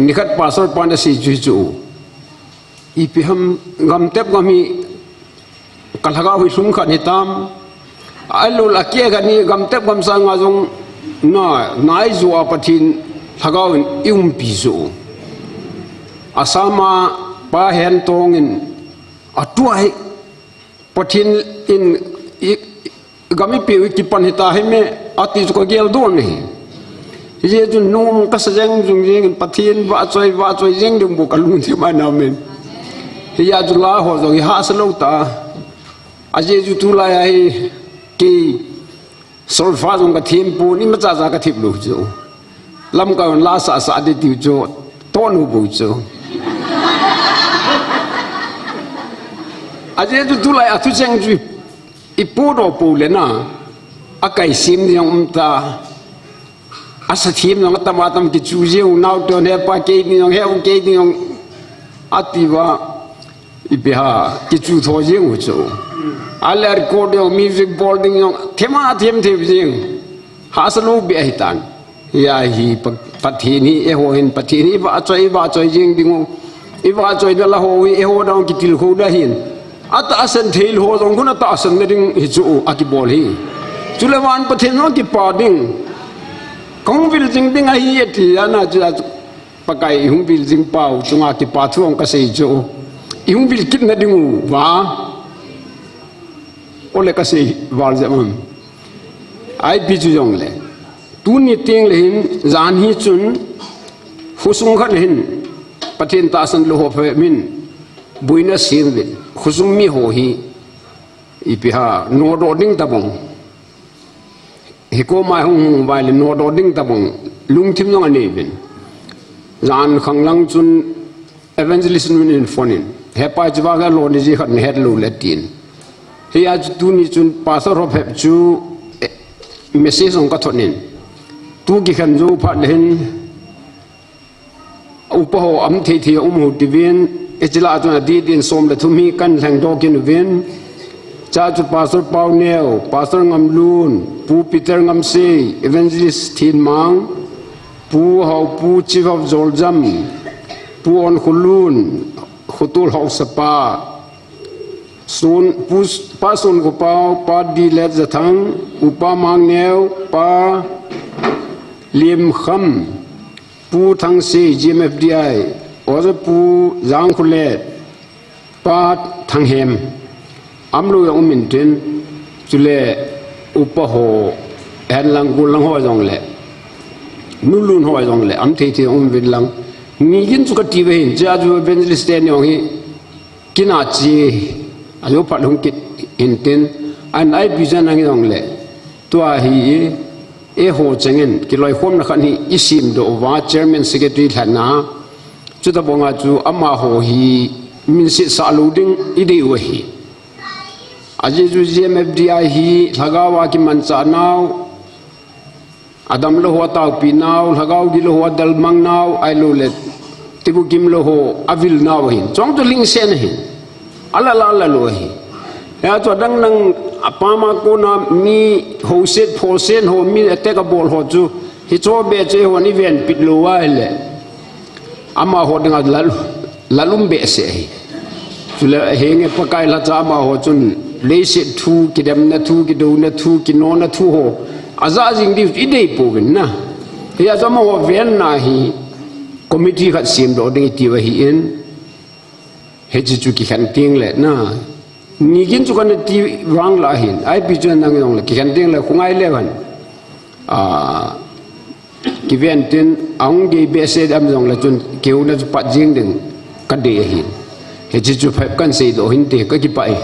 ni khat pastor panda si chu chu ipi ham gam tep gami kalhaga hui sum khat ni tam alu la kia ga ni gam tep gam sang nga jong na nai zuwa pathin thagaw in pi zu asama pa hen tong in atuai pathin in gami pe ki pan hita he me ati ko gel don ni ye jun nom ka sajang jung jing pathin wa choi jing dum bu kalung thi ma na men ya ju la ho jong ha sa lo ta อาเจจุตุลายไอ้กีโซลฟาจงกระทิมปูนี่มันจะกระทิบลูกจูลำกันลาสาดิติวจูต้นหูบูจูอาเจจุตุลายอาทุเจงจูอีปูโรปูเลนะอาไก่ซิมยังตาอาสถิมยังตมาตมกิจูเจียวน่าวตัวเนี่ยปาเกยยังเฮวเกยยังอาติว่าอีเปียกิจูทอเจียวจูอะไรรีคอร์ดยังมิวสิกบอลดิ้งยังเทมาเทมเจียงหาสนุกเบียหิตันยาฮีปะทีนี้เอโฮเห็นปะทีนี้ว่าจอยเจียงดิ้งอีว่าจอยนั่นละโฮเอโฮดองกิติลโฮได้เห็นอาตาสันเทลโฮดองคุณตาสันดิ้งฮิจูอากิบอลฮีจุลวันปะเทนองกิปาดิ้งคงวิลจิงดิ้งไอ้เหี้ยที่อันนั้นจะปะไก่หงวิลจิงเป่าจงอากิปาทุ่งกษัยจูหงวิลกินนั่นดิ้งว่าโอเลกษัยวาลเซมันไอ้บิจูยองเลยตูนี่เตียงเลยหินจานฮิจุนฟุซุงขันหินปะเทนตาสันโลหะเฟมินบุยนัสเซียนเลยฟุซุงมีโหฮีอีพิฮาโนโดดิ้งตะบงเฮโกมาหงไวเลยโนโดดิ้งตะบงลุงทิมยองอันนี้เป็นจานขังลังจุนเอเวนเจลิสนุนินฟอนินเฮปาจิวากาโลนิจิขันเฮดลูเลตินเฮียจูนี่จุนภาษารบเฮปจูเมสเซจของกัทนินตูกิขันจูพัดเห็นอุปโภคอัมเทียหูดิเวนเอจิลาจุนอดีตินสมเลทุมีกันแห่งดอกินเวนจ้าจุภาษาเปาเนลภาษางำลูนปูปีเตอร์งำเซเอเวนเจลิสทีนมังปูเฮาปูชีฟอฟโจลจัมปูออนคุลูนขุตุลเฮาสปาส่วนผู้ป้าส่วนกูป้าป้าดีเล็ดจะทั้งอุปามังเนวป้าเลียมคำผู้ทั้งสี่ GMFDI or ผู้จางคุเล่ป้าทั้งเฮมอัมลูยองมินเทนจุเล่อุปโหแอนลังกุลังหัวจงเล่นุลุนหัวจงเล่อัมเทียวินลังนี่กินสุกตีเวหินจ้าจูเป็นลิสเตนยองฮีกินอาจีอายุพัดหงกิดอินเทนอันไอพิจารณาเงี้ยองเล่ตัวฮีเอโฮจังเงินกิลอยความนักนี่อิสิมโดว่าเชอร์แมนเซกเรตรีท่านนะจุดตะบงอาจูอามาโฮฮีมินสิสาลูดิงอิเดียวฮีอาเจจูเจมเอฟดีไอฮีทากาวากิมันจานาวอาดัมโลหัวตาวปีนาวทากาวกิโลหัวดัลมังนาวไอโลเลตติบุกิมโลหัวอวิลนาวหินจ้องตัวลิงเซนหินAllah la lo hi ya to dang nang apama ko na mi ho set pho sen ho mi attack a ball ho chu hi cho be che ho ni ven pit lo wa le ama ho dang lalum be se hi chu le he nge pakai la cha ma ho chun le se thu ki dem na thu ki do na thu ki no na thu ho aza jing di i dei po gen na ya cha ma ho ven na hi committee khat sim do ding ti wa hi in heji chu ki khan ting le na ni gin chu kan ti wang la hin ai bi chu nang yong le ki khan ting le khungai le ban ki ven tin ang ge be se am yong la chun keu na chu pa jing ding ka de hin heji chu phep kan se do hin te ka ki pai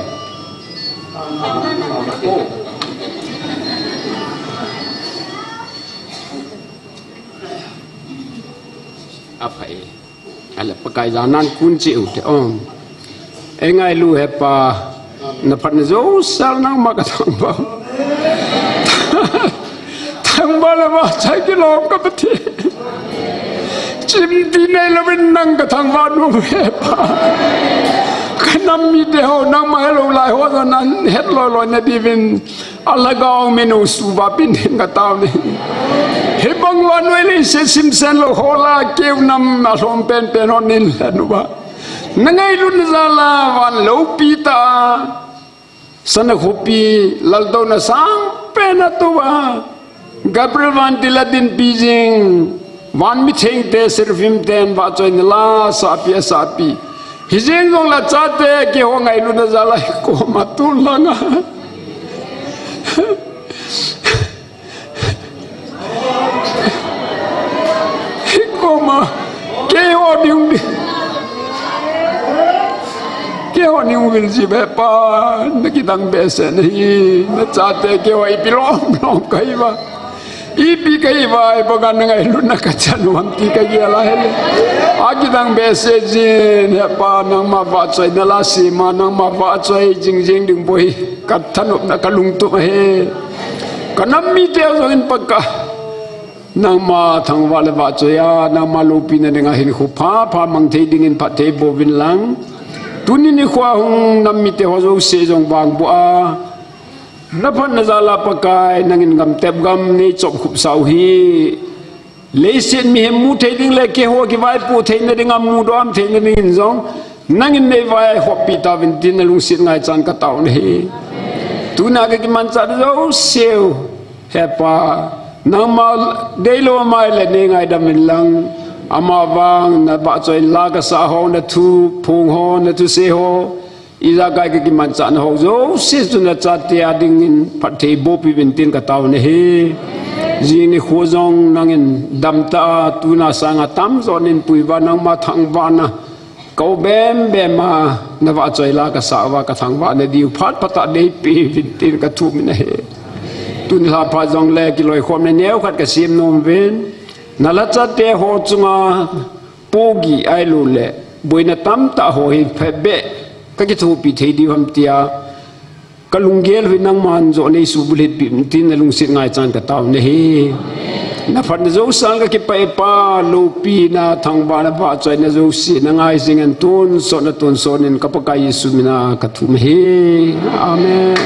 apai ala pakai janan kunci ute engai lu hepa na phat zo sal nang ma ka thang ba la ma chai ki lom ka pati chim di nei la ben nang ka thang ba nu hepa kanam mi de ho nang ma lo lai ho nan het lo na di vin ala gaung menu su ba pin ka taw ni he bangwan wele se simsen lo hola kew nam ma som pen pen onin lanu ba nangai lun zala wan lo pita sana khopi laldo na sang pen atuwa gabriel van diladin bijing wan mi theng te servim ten ba choin la sapi hijeng dong la chate ke ho ngai lun zala ko matul langa koma ke ho ni will see bepa nakitang besen hi na chate ke wai pilom long kai ba ipi kai ba ipagan ngai lu na kachan wam ti kai ala hele akitang besen jin pa nang ma va choi na la si ma nang ma va choi jing jing ding boi kat thanup na kalung tu he kanam mi te zo in pakka nang ma thang wa le wa choya nang ma lo pi na nga hin khu pha mang thei ding in pha thei bo vin lang tuni ni khwa hung nam mi te ho zo se jong bang bu a na phan na za la pakai nang in gam tep gam ni chop khup sau hi le sen mi hem mu thei ding le ke ho ki vai pu thei na ding am mu do am thei na ding jong nang in nei vai ho pi ta vin tin na lung sit ngai chan ka taw ni tu na ke ki man cha zo seo hepa nang ma delo mai le ne ngai dam lang ama bang na ba choi la ka sa ho na thu phung ho na tu se ho iza kai ki man chan ho zo se tu na cha te ading in phathe bo pi bin tin ka taw ne he ji ni kho jong nang in dam ta tu na sanga tam zo nin pui ba nang ma thang ba na kau bem bem ma na ba choi la ka sa wa ka thang ba ne diu phat pata dei pi bin tin ka thu mi ne he tu ni la pa jong le ki loi khom ne neu khat ka sim nom ven na la cha te ho chunga pogi ai lu le boina tam ta ho hi phe be ka ki thu pi thei di ham tia ka lungel hui nang man zo nei su bulet pi tin na lung sit ngai chan ka taw ne he na phat zo sang ka ki pa pa lu pi na thang ba na ba choi na zo si na ngai sing an tun so nin ka pa ka yesu mina ka thu me he amen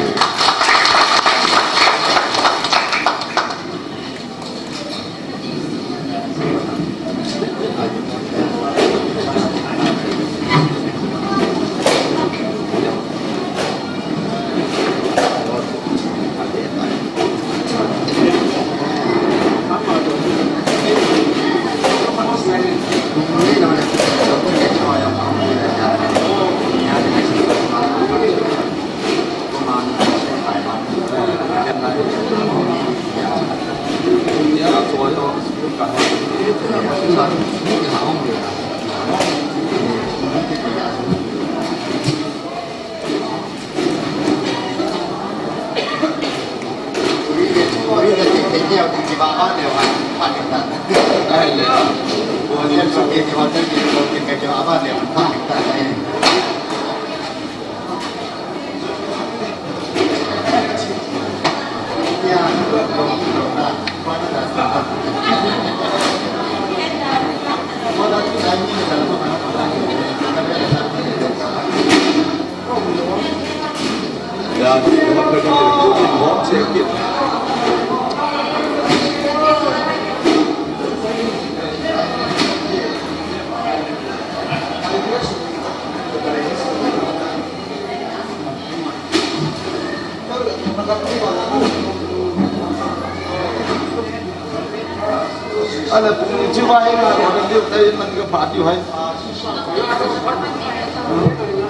Ana, tu vai na, orang dia tadi man ke party hai.